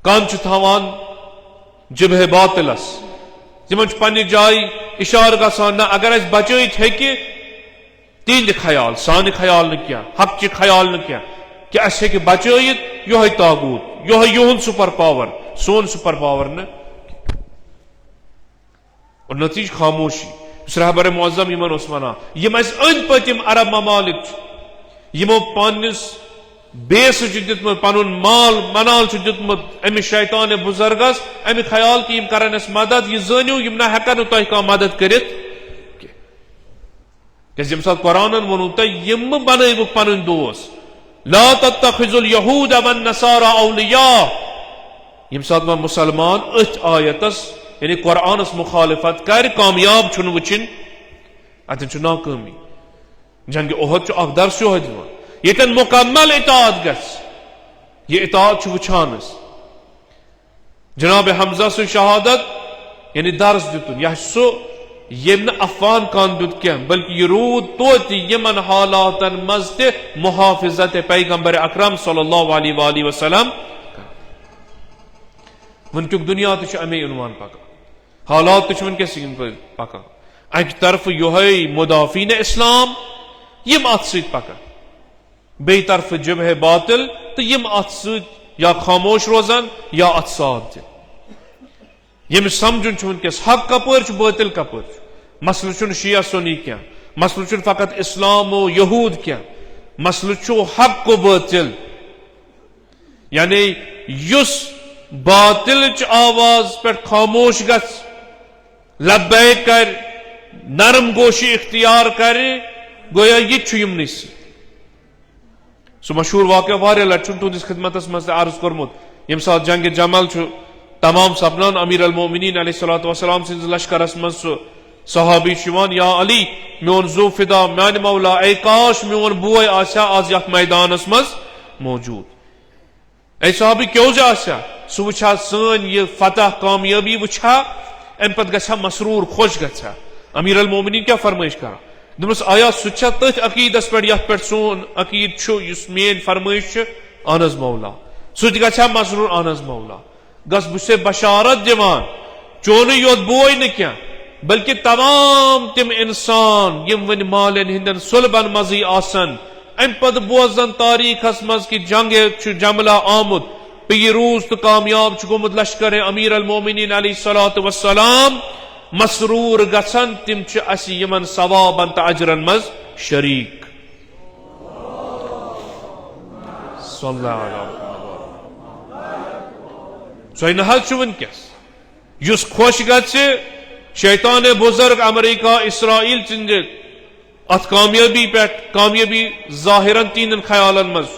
कान थावान जिबह बातिलस तिम पन्ने जाय इशार गसान अगर अस बचत हे तिंद ख्याल सान ख्याल न क्या हक च ख्याल न क्या कि अस हे बचत यो तागूत यो युहद सुपर पावर सोन सुपर पावर न और नतीज खामोशी रहबर मुअज़्ज़म यमन वन यम अंद पतिम अरब ममालिक यमो पानिस बेस दितमुत पनुन माल मनाल दितमुत अमिस शैतान बुजुर्गस अमि ख्याल कि यम करन मदद यह जानियो यम ना हेकन तुह कह मदद करित यम सात कुरानन वोनु तम बनव पन दोस ला तत्तखिजुल यहूद वन नसारा औलिया यम सात मुसलमान अथ आयतस यानी कुरानस मुखालिफत कर कामयाब छुन वचिन अतन नाकामी जंग ओहद दर्स योह दिवान यतन मुकम्मल इताअत गस ये इताअत वुछान जनाब हमजा सु शहादत यानी दर्स दितुन यह सो यम अफवान कान दुत क्या बल्कि ये रूद तो यमन हालातन मज ते मुहाफिजत पैगंबर अकरम सल्लल्लाहु अलैहि वसल्लम वनक्युक दुनिया तो अमे उन्वान पका हालात तो वनकस पका अक तरफ योहे मुदाफिन इस्लाम यम अत सत पका बे तरफ जब है बातिल तो यम अत सत या खामोश रोजान या अत साथ यम समझुन वनकस हक कपर बातिल कपर मसल शिया सुनी क्या मसल फकत इस्लाम व यहूद क्या मसल हक को बातिल यानी युस बातिल आवाज पे खामोश गस लब्बै कर नरम गोशी इख्तियार कर गोया यह यमन सह मशहूर वाक़या वारिया लट तुंदिस खिदमतस मज अर्ज कोरमुत यम सात जंग जमल तमाम सपनान अमीर अल मोमिनीन अलैहिस्सलातु वस्सलाम सिंद लश्करस मज सहाबी शिवान या अली मोन जो फिदा मान मौला ए काश मोन बोय आशा आज यथ मैदानस मज मौजूद ए सहाबी क्यों आशा सह वुछा सन ये फतह कामयाबी वुछा अम पे गछा मसरूर खुश गछा अमीर अल मोमिनीन क्या फरमाइश करा दोपस आया सह तथ अकीदस पे यथ पे सोन अकीद मेन फरमाइश अहनज मौला सह गछा मसरूर अहनज मौला गस बुसे बशारत दिवान चोन योत बोय न क्या बल्कि तमाम तिम इंसान यम वन मालन हिंदन सुलबन मजी आसन अम पद बोजन तारीखस मज कि जंग जमला आमुद पीरूज तो कामयाब गोमुत लश्कर अमीर अल मोमिनीन अलैहिस्सलातु वस्सलाम मसरूर गसन तिम यमन सवाबन तो अजरन मज शरीक सह वनकस युस खुश गछ शैतान बुजुर्ग अमेरिका इसराइल चिंद अत कामयाबी पे कामयाबी जाहिरन तीन ख्यालन मज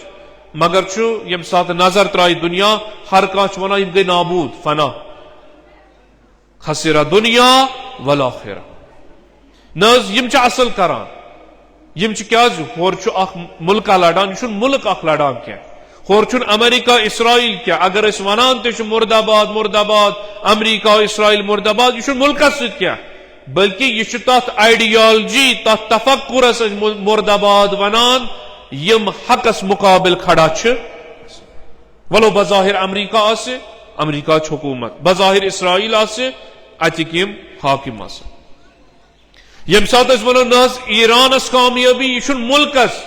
मगर यम सात नजर त्राई दुनिया हर कह वन यम गई नाबूद फना खसिरा दुनिया वल आखिरा नज यम असल करान यम क्या होर मुल्क लड़ान यह मुल्क लड़ान क्या होर अमेरिका इसराइल क्या अगर वनान तो मुर्दाबाद मुर्दाबाद अमेरिका इसराइल मुर्दाबाद यह मुल्क क्या बल्कि यह तथ आइडियोलॉजी तथ तफक्कुरस मुर्दाबाद वनान यम हकस मुकाबिल खड़ा वलो बज़ाहिर अमेरिका आसे अमेरिका हुकूमत बज़ाहिर इसराइल आसे अतिक यम हाकिम आसे यम सात वनो नज ईरानस कामयाबी यह मुल्कस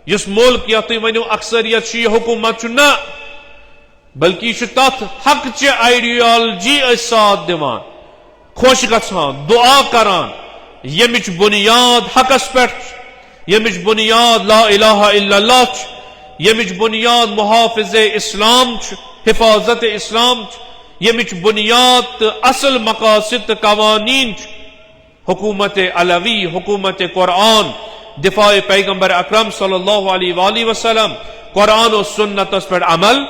इस मुल्क या तुम वनो अक्सरियत यह हुकूमत न बल्कि यह तथ हक च आइडियोलॉजी साथ दिवान खुश गछान दुआ करान यमिच बुनियाद हकस पे यमिच बुनियाद ला इलाहा इल्लल्लाह यमिच बुनियाद मुहाफिज इस्लाम हिफाजत इस्लाम यमिच बुनियाद असल मकासिद कवानीन हुकूमत अलवी हुकूमत कुरान दिफाए पैगंबर अकरम सल्लल्लाहु अलैहि वसल्लम कुरान और सुन्नत पे अमल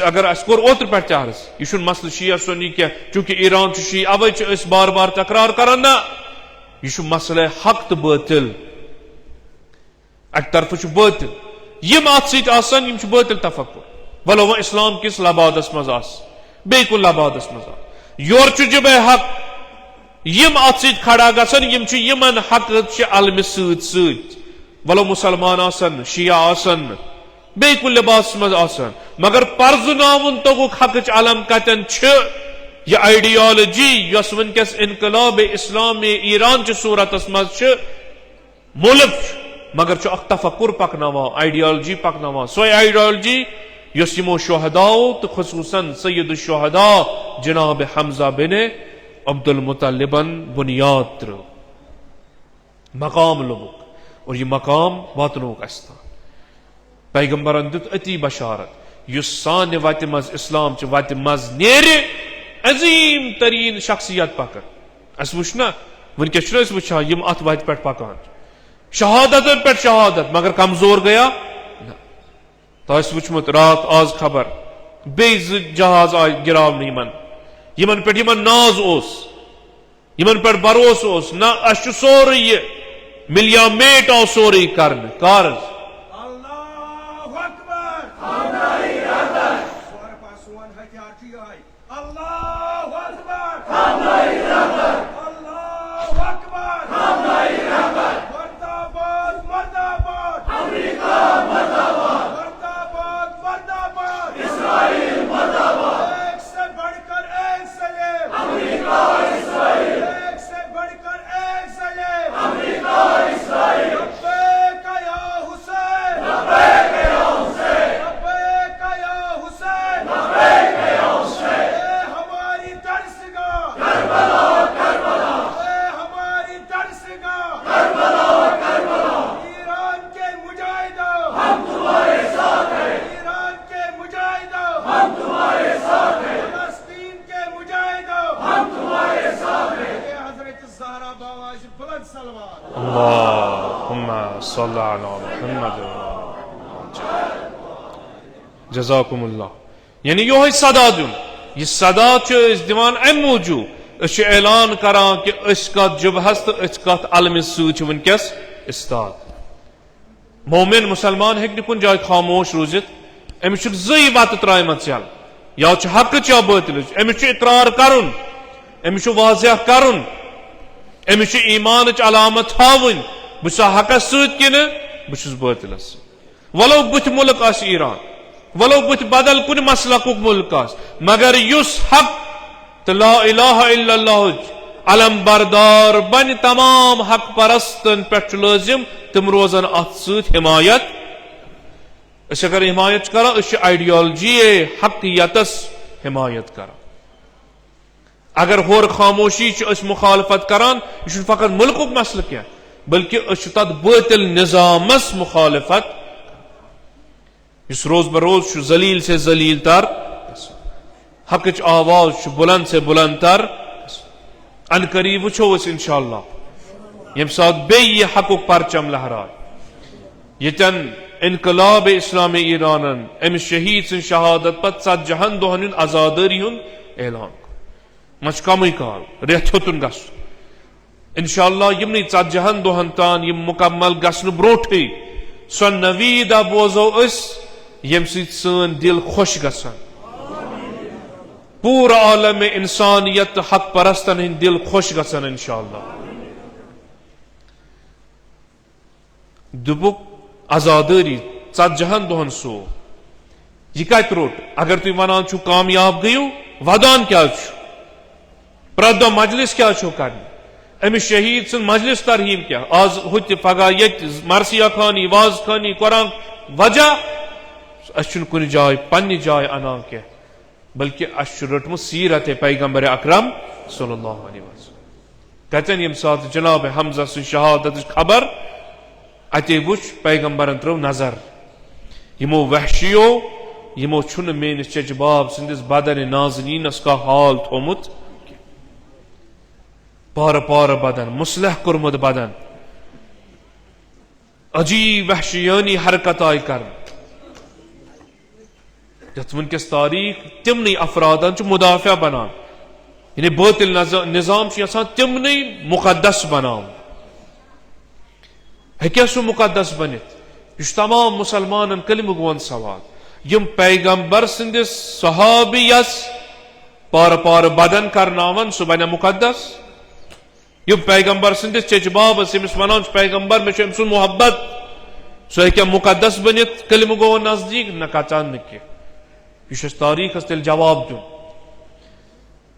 अगर कोर ओत्र पे चाहस यह मसल शिया सुन्नी क्या चूंकि ईरान शी अवे बार बार तकरार करान ना यह मसल हक तो बातिल अक तरफ बातिल यम अत सम बातिल तफक्कुर वलो वह इस्लाम किस लबादस मज बे कुन लबादस मज योर जब हक यम अत खड़ा गसन यमन हक अलम सत वलो मुसलमान आसन शिया आसन बे कुन लिबास मज आसन मगर पर्जुनावन तोगुक हक अलम कतन यह आइडियोलॉजी यस वनकस इनकलाब इस्लाम में ईरान च सूरतस मज मुल्क मगर अख तफक्कुर पकनावा आइडियोलॉजी पकनावा सो आइडियोलॉजी यस यमो शुहदाओ तो खुसूसन सैयद शुहदा जनाब हमजा बिन अब्दुल मुतल्लिबन बुनियाद मकाम लोग और यह मकाम वातनोक अस्तान पैगंबरन दुत अति बशारत युस सान वत मज इस्लाम वत मज नेर अजीम तरीन शख्सियत पकर अस वुच ना वनकस वुचान यम अत वत पे पकान शहादत पे शहादत मगर कमजोर गया तो वुचमुत रात आज खबर बे जहाज आय गिरावन यमन पे नाज यमन पे भरोस ना अस सोरे यह मिलिया मेट आव सोरे कर कार्ज जज़ाकुमुल्लाह यानी यो सदा दुन यह सदा दिवान अम मूजूब ऐलान करान कि कत जुबहस तो कत अलम वनकस इस्ताद मोमिन मुसलमान हेक कुन जाय खामोश रूजित अमिस जई वत त्रायम चल या हक या बातिल अमिस इकरार करुन अमिस वाज़ह करुन अमिस ईमान अलामत हावन बह हकस सिन बस बातिलस वलो बुथ मुल्क आस ईरान वलो बुथ बदल कुन मसलकुक मुल्क आस मगर युस हक तो ला इलाहा इल्लल्लाह अलम बरदार बन तमाम हक परस्तन पे लाजिम तुम रोजन अत हिमायत अगर हिमायत करा आइडियोलॉजी हकीयतस हिमायत करा अगर होर खामोशी मुखालफत करान यह फकत मुल्कुक मसल क्या बल्कि तथ बातिल निजामस मुखालफत इस रोज बरोज जलील से जलील तर हक आवाज बुलंद से बुलंद तर अन करीब वो इंशाअल्लाह यम साथ बे हकुक परचम लहराय यन इनकलाब इस्लामी ईरान अमिस शहीद सिंह शहादत पत 70 दोहन आजादी ऐलान मच कम काल रेत होतुन गस इंशाअल्लाह यमन 40 दोहन तान यम मुकम्मल गसन ब्रोठे सो नवीदा बोजो यम सन दिल खुश गसान पूरा आलम इंसानियत हक परस्तन हिंद दिल खुश गसान इंशाअल्लाह दुबुक आजादी 40 दोहन सो यह कत रोट अगर तुम वन कामयाब गयु वदान क्या प्रत दह मजलिस क्या कर अमिस शहीद सुन मजलिस तरहीम क्या आज हुत पगह ये मरसिया खानी वाज खानी कुरान वजह कुन जाय पन्नी जाय अना क्या बल्कि रटमु सीरत पैगंबर अकरम सल्लल्लाहु अलैहि वसल्लम कतन यम साथ जनाब हमजा सु शहादत खबर अते वुच पैगंबरन त्रो नजर यमो वहशियो यमो छुन मेनिस चजबाब सिंदिस बदन नाज़नीनस का हाल थोमुत पार पार बदन मुस्लह कुरमुद बदन अजीब वहशियानी हरकत आय कर वनकस तारीख तिमन अफरादन मुदाफिया बनान यानी बातिल निजाम तिमन मुकद्दस बनान हेक्या सु मुकद्दस बनित यह तमाम मुसलमान कलिम गोन सवाल यम पैगंबर सिंदिस सहाबियस पार पार बदन करनावन सु बने मुकद्दस यम पैगंबर सिंदिस चचबाबस यमिस वनान पैगंबर मे मोहब्बत सो हेक्या मुकद्दस बनित कलिम गो नजदीक न कचान न क्या यह तारीख तेल जवाब दुन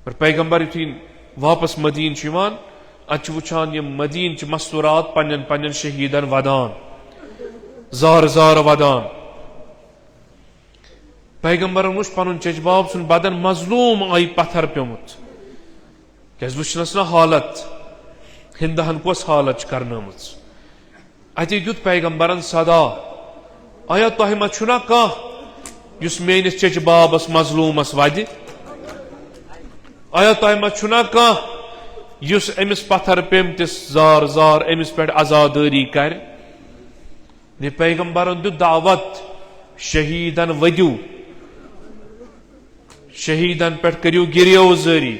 पर पैगंबर युथि वापस मदीन अत वुचान यम मदीन मस्तूरात पन्न पन्न शहीदन वदान जार जार वदान पैगंबरन वुच पन चचबाब सुन बदन मजलूम आई पत्थर प्योमुत क्या वुचनस ना हालत हिंदहन कोस हालत करनमुत अत दुत पैगंबरन सदा आया तह मा छुना कह युस मेनिस चचबाबस मजलूमस वद आया तह मा छुना कह युस अमिस पत्थर पेमतिस जार जार अमिस पे आजादारी कर ने पैगंबरन दु दावत शहीदन वदियो शहीदन पे करियो गिरियो जारी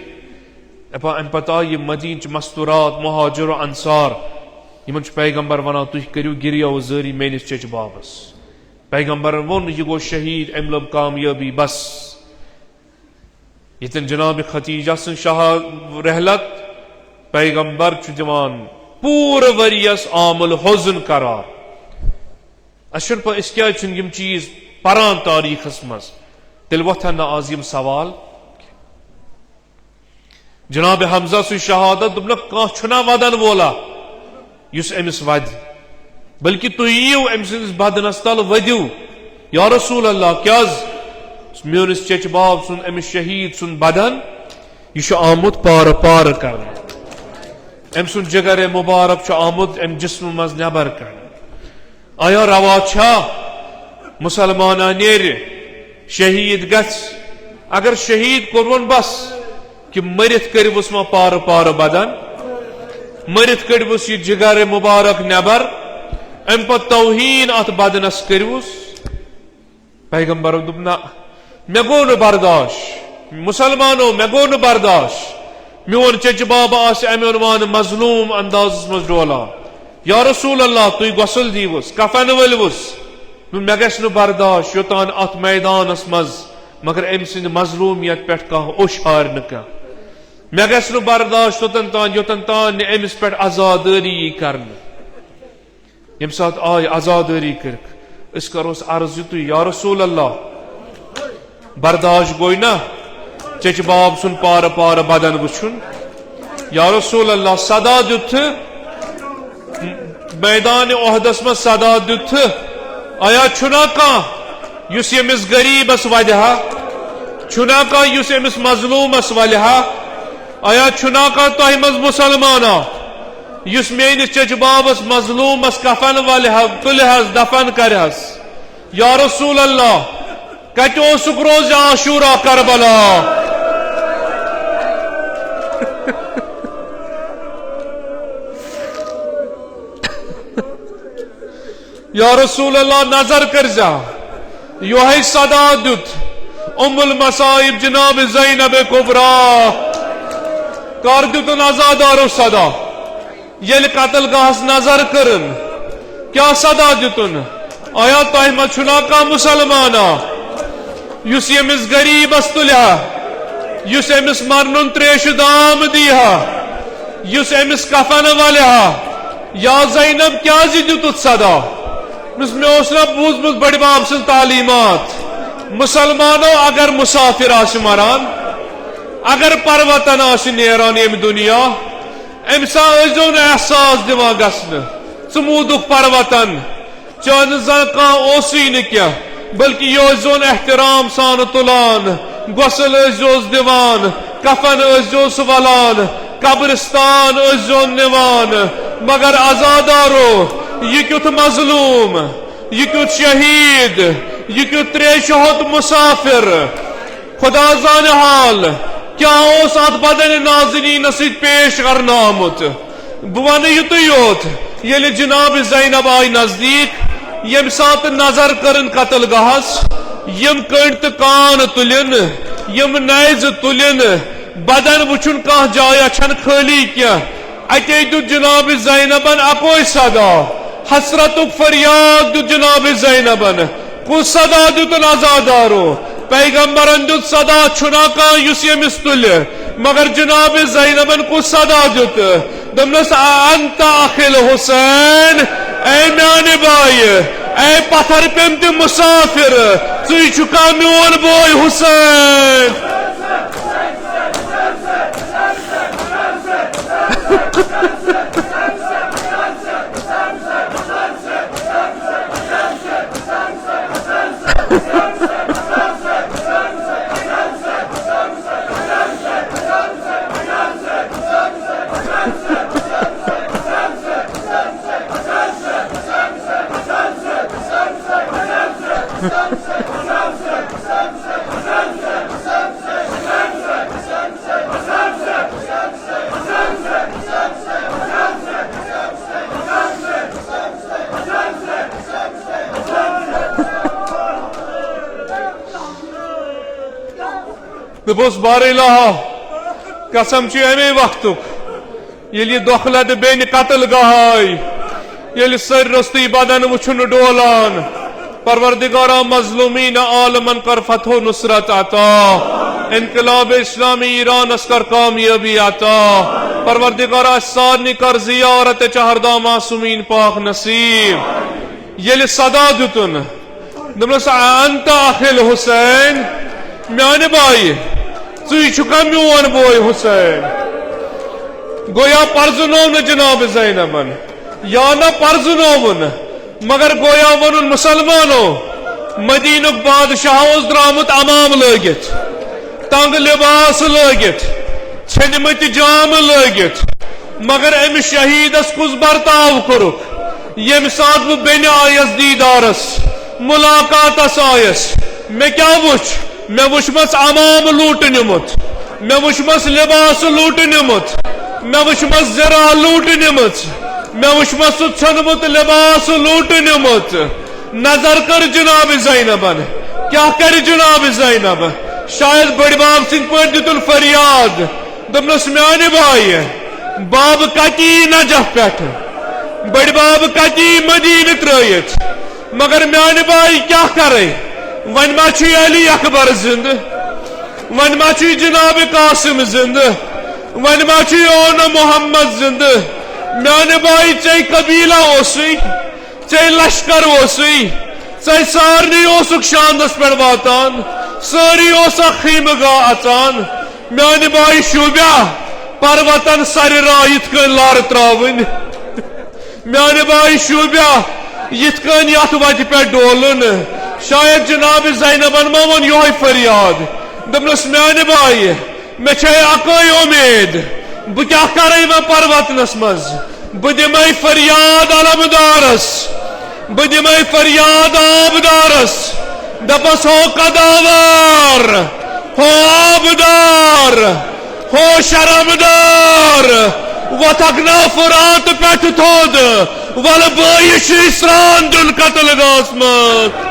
अम पत आय मदीन मस्तूरात मुहाजिर अंसार इन पैगंबर वन तुम करियो गिरियो जारी मेनिस चच बाबस पैगंबर वोन यह गो शहीद अम लब कामयाबी बस यतन जनाब खतीजा सं शाह रहलत पैगंबर दिवान पूर वरियस आमुल हुज़न करार अशन पर इस क्या यम चीज परान तारीखस मज तिल वथन न आज यम सवाल जनाब हमजा सु शहादत दुबन कह छुना वदन वोला युस अमिस वद बल्कि तु यीव अम सिंदिस बदनस तल वदियो या रसूल अल्लाह क्या मेनिस चच बाब सुन अमिस शहीद सुन बदन यह आमुत पार पार कर अम सुन जगर मुबारक आमुत अम जिस्म मज नबर कर आया रवा छा मुसलमान नेर शहीद गछ अगर शहीद कोरवन बस कि मरित करवुस मा पार पार बदन मरित करवुस यह जिगर मुबारक नबर अम पे तौहीन अत बदनस करवुस पैगंबर दुपना मे गो न बर्दाश्त मुसलमानो मे गो न बर्दाश्त मोन चच बाब अमन मजलूम अंदाज मज डोला या रसूल अल्लाह तु गसल दीवुस कफन वलवुस मे गस न बर्दाश्त योतान अत मैदानस मज मगर अम सिंद मजलूमियत पे कह ओश हार न कह मे गस न बर्दाश्त योतन तान अमिस पे आजादारी कर यम सात आय आजादारी कर इस करोस अर्ज यु या रसूल अल्लाह बर्दाश्त गोई ना चच बाब सुन पार पार बदन वुचुन या रसूल अल्लाह सदा दुथ मैदान ओहदस में सदा दुथ आया छुना का युस यमिस गरीबस वजहा छुना का युस यमिस मजलूमस वजहा आया छुना का तह मज मुसलमाना युस मेनिस चच बाबस मजलूमस कफन वलहा तुलहस दफन करहस या रसूल अल्लाह कत ओसुक रोज आशूरा करबला या रसूल अल्लाह नजर कर जा यो है सदा दुत उम्मुल मसाइब जनाब ज़ैनब कुबरा कर दुतन आजादारो सदा येल कतल गास नजर करन क्या सदा दुतन आया तह मछुना का मुसलमाना युस यमिस गरीब तुलिया युस अमिस मरनुन त्रेश दाम दिया युस अमिस कफन वलिहा या ज़ैनब क्या दुत सदा मे बूजमुत बड़ बाब सं तालीमात मुसलमानो अगर मुसाफिर मरान अगर पर्वतन नेरान यम दुनिया अम सा एहसास दिवान गसन समूदुक पर्वतन चान जन कह न क्या बल्कि योन एहतराम सान तुलान गसल दिवान कफन वलान कब्रिस्तान निवान मगर आजादारो यह क्युत मजलूम यह क्युत शहीद यह क्युत त्रेशहत मुसाफिर खुदा जान हाल क्या उस अत बदन नाज़रीन सत पेश करना आमुत बह वन युत योत ये जनाब ज़ैनब आई नजदीक यम सात नजर करन कतल गहस यम कंड तो कान तुलिन यम नज तुलिन बदन वुचुन कह जाया छन खाली क्या अते दु जनाब ज़ैनबन अकोई सदा हसरतुक फरियाद दु जनाब ज़ैनबन कु सदा दुतन आजादारो पैगंबरन दुत सदा छुना का युस यमिस तुल मगर जनाब ज़ैनबन को सदा दुत दमनस अंता अखिल हुसैन ए म्याने बाय ए पत्थर पेम ते मुसाफिर तुई चुका मोन बोय हुसैन सुबह बारिला कसम अमे वक्त ये दोखलद बेन कतल गहाय ये सर रस्ती बदन वुन डोलान परवरदिगारा मजलूमीन आलमन कर फतो नुसरत अता इनकलाब इस्लामी ईरान कर कामयाबी अता परवरदिगारा सारनी कर जियारत चहरदा मासूमीन पाक नसीब ये सदा दुतन दमस अंत अखिल हुसैन म्याने बाई चुका मोन बोय हुसैन गोया पर्जनो न जनाब ज़ैनबन या न पर्जनोवन मगर गोया वन मुसलमानो मदीनुक बादशाह द्रामुत अमाम लगित तंग लिबास लगित छनमत जाम लगित मगर अम शहीदस कुस बर्ताव कोरुक यम सात बह बेन आयस दीदारस मुलाकातस आयस मे क्या वुच मे वुचमस अमाम लूट निमुत मे वुचमस लिबास लूट निमुत मे वुचमस जरा लूट निमुत मे वुचमस छनमुत लिबास लूट निमुत नजर कर जनाब ज़ैनबन क्या कर जनाब ज़ैनब शायद बड़ बाब सिंह पे दितुल फरियाद दमनस म्याने भाई बाब कती नजफ पे बड़ बाब कती मदीन त्रयित मगर म्याने भाई क्या करे वन मा अली अकबर जिंद वन मा जनाब कासिम जिंद वन मा ओन मोहम्मद जिंद म्याने भाई चे कबीला ओसुई चे लश्कर ओसुई चे सारनी ओसुक शानदस पे वातान सारी ओसा खीमगा अचान म्याने भाई शुब्या पर्वतन सर रात कन लार त्रावन म्याने भाई शुब्या यथ कन यथ वत पे डोलन शायद जनाब ज़ैनबन मा वन यो फरियाद दमनस म्याने भाई मे अकई उम्मीद बह क्या कर पर्वतनस मज बह दिम फरियाद अलमदारस बह दिम फरियाद आबदारस दपस हो कदावर हो आबदार हो शर्मदार वथकना फुरात पे थोद वल बाइश इसरान दुल कतल गासमत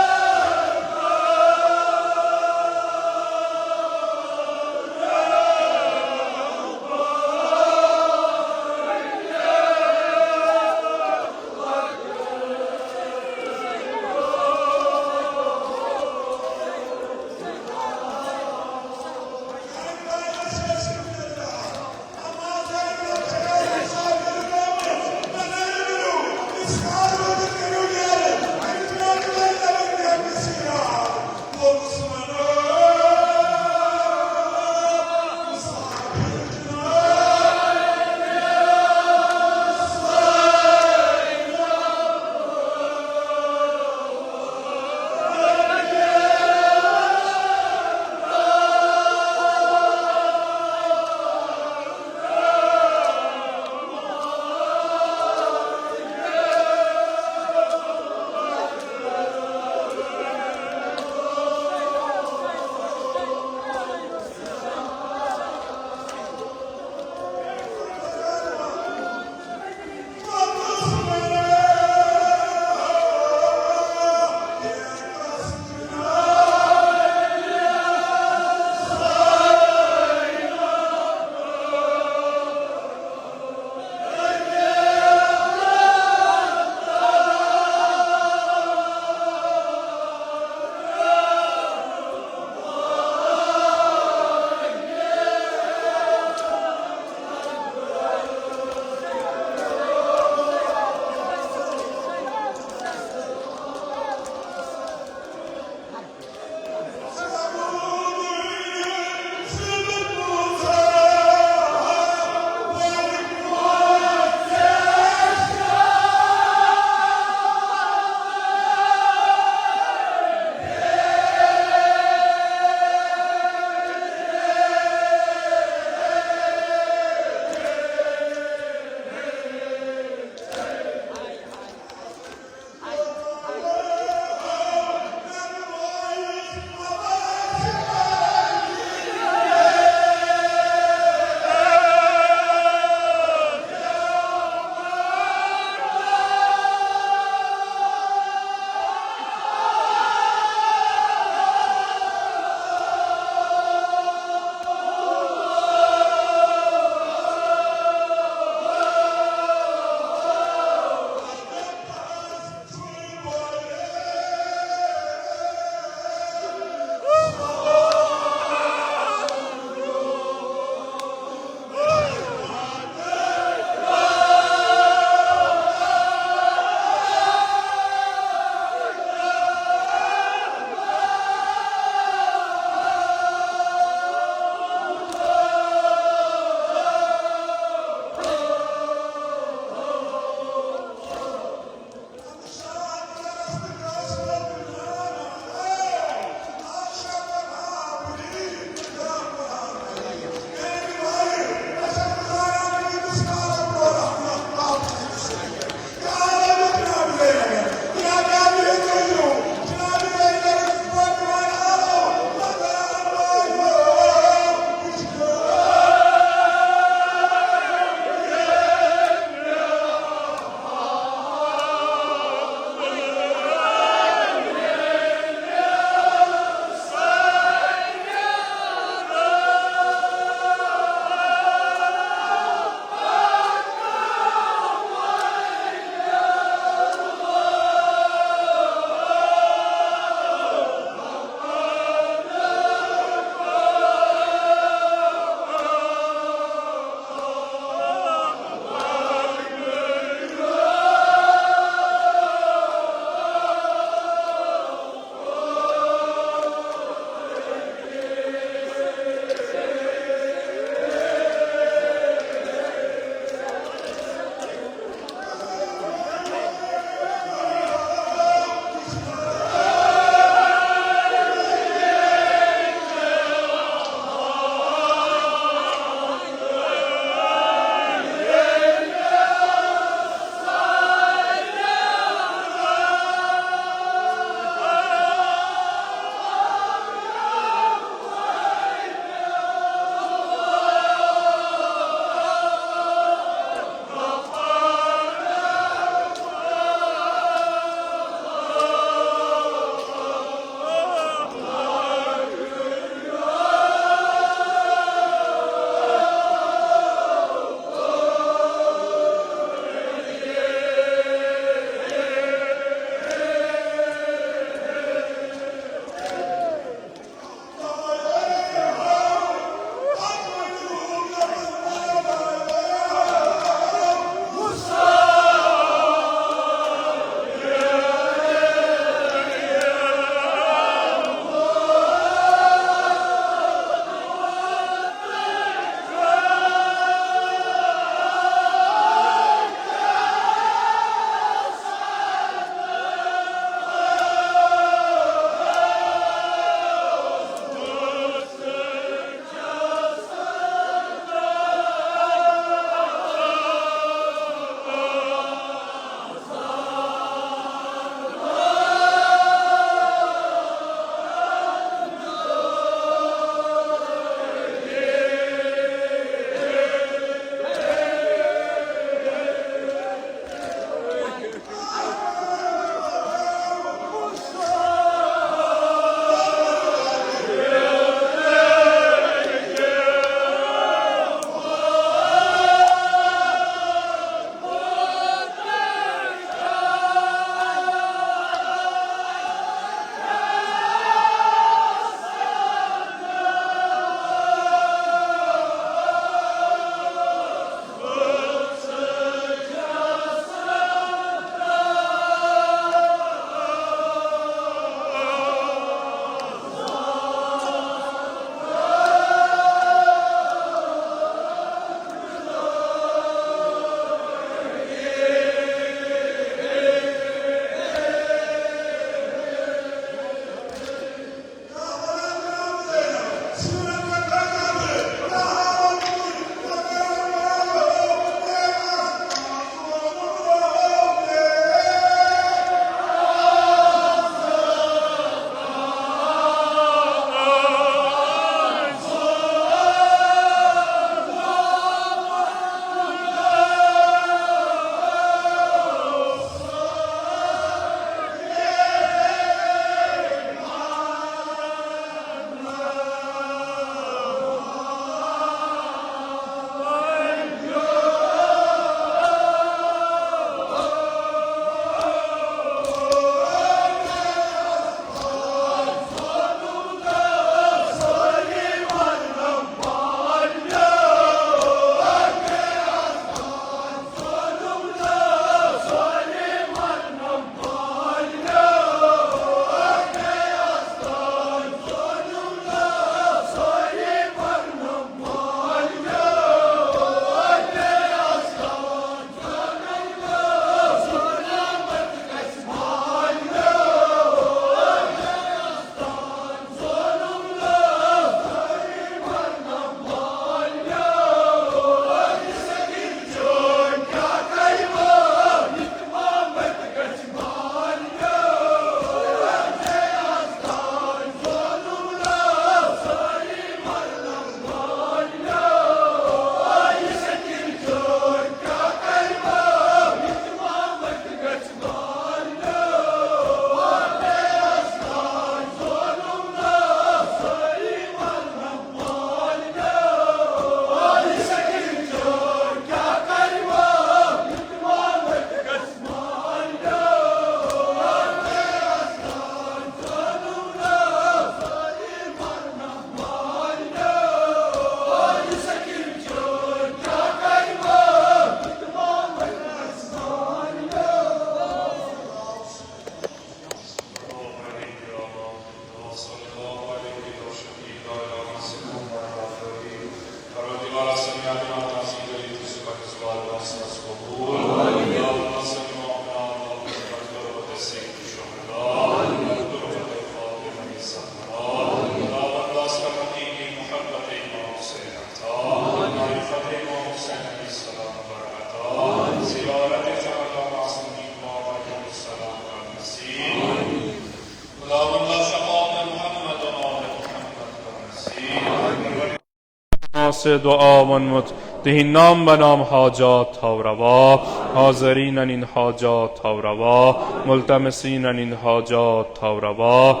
واسه دعا و نمت دهین نام به نام حاجات ها و روا، حاضرین این حاجات ها و روا، ملتمسین این حاجات ها و روا.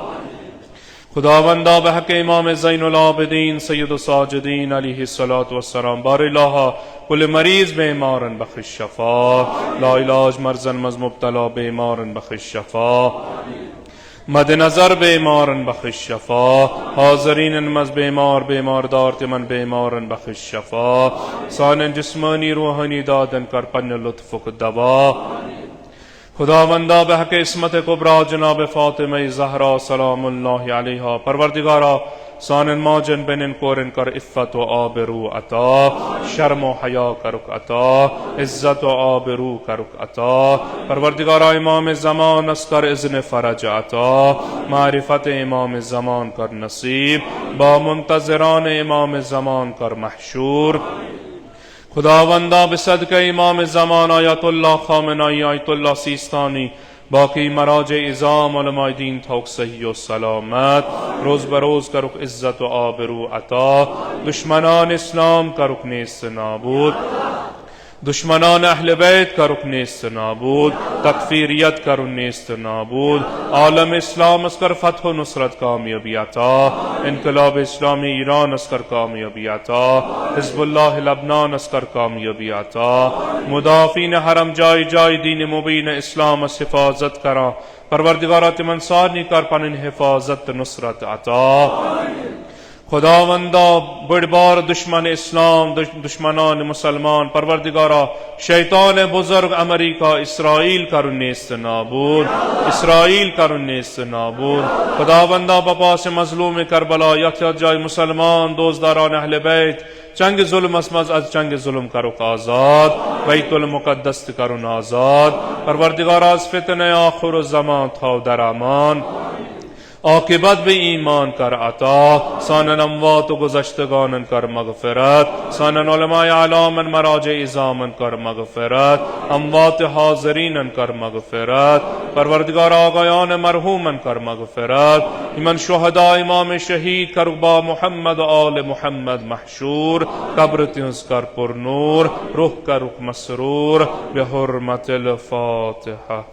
خداوندا به حق امام زین العابدین سید الساجدین علیه السلام بار الها کل مریض بیمارن بخش شفا، لا علاج مرزن مز مبتلا بیمارن بخش شفا، مد نظر بیمارن بخش شفا، حاضرین مز بیمار دارت من بیمارن بخش شفا، سان جسمانی روحانی دادن کر پن لطف و دوا. خداوندا به حق اسمت کبرا جناب فاطمه زهرا سلام الله علیها پروردگارا سان ما جنبن کورن کر عفت و آبرو عطا، شرم و حیا کرک عطا، عزت و آبرو کرک عطا. پروردگارا امام زمان است کر اذن فرج عطا، معرفت امام زمان کر نصیب، با منتظران امام زمان کر محشور. خداوندا به صدق امام زمان آیت الله خامنه‌ای آیت الله سیستانی باقی مراجع اعظام علماء دین توک صحیح و سلامت روز به روز کرک عزت و آبرو عطا، دشمنان اسلام کرک نیست نابود، دشمنان اهل بیت کرک نیست نابود، تکفیریت کرک نیست نابود. عالم اسلام اسکر فتح و نصرت کامیابی عطا، انقلاب اسلامی ایران اسکر کامیابی عطا، حزب الله لبنان اسکر کامیابی عطا. مدافعین حرم جای جای دین مبین اسلام اس حفاظت کرا، پروردگارات منصار کر پنن حفاظت نصرت عطا. خداوندا بڑبار دشمن اسلام دشمنان مسلمان پروردگارا شیطان بزرگ امریکا اسرائیل کرن نیست نابود، اسرائیل کرن نیست نابود. خداوندا بپاس مظلوم کربلا یک جای مسلمان دوزداران اهل بیت چنگ ظلم اسمز از چنگ ظلم کرک آزاد، بیت المقدس کرن آزاد. پروردگارا از فتنه آخر الزمان تا در امان، عاقبت به ایمان کر عطا، سانن اموات و گذشتگانن کر مغفرت، سانن علماء اعلامن مراجع اعظامن کر مغفرت، اموات حاضرینن کر مغفرت. پروردگار آقایان مرحومن کر مغفرت، ایمن شهدا امام شهید کر با محمد و آل محمد محشور، قبر تنز کر پر نور، روح کر مسرور. به حرمت الفاتحه.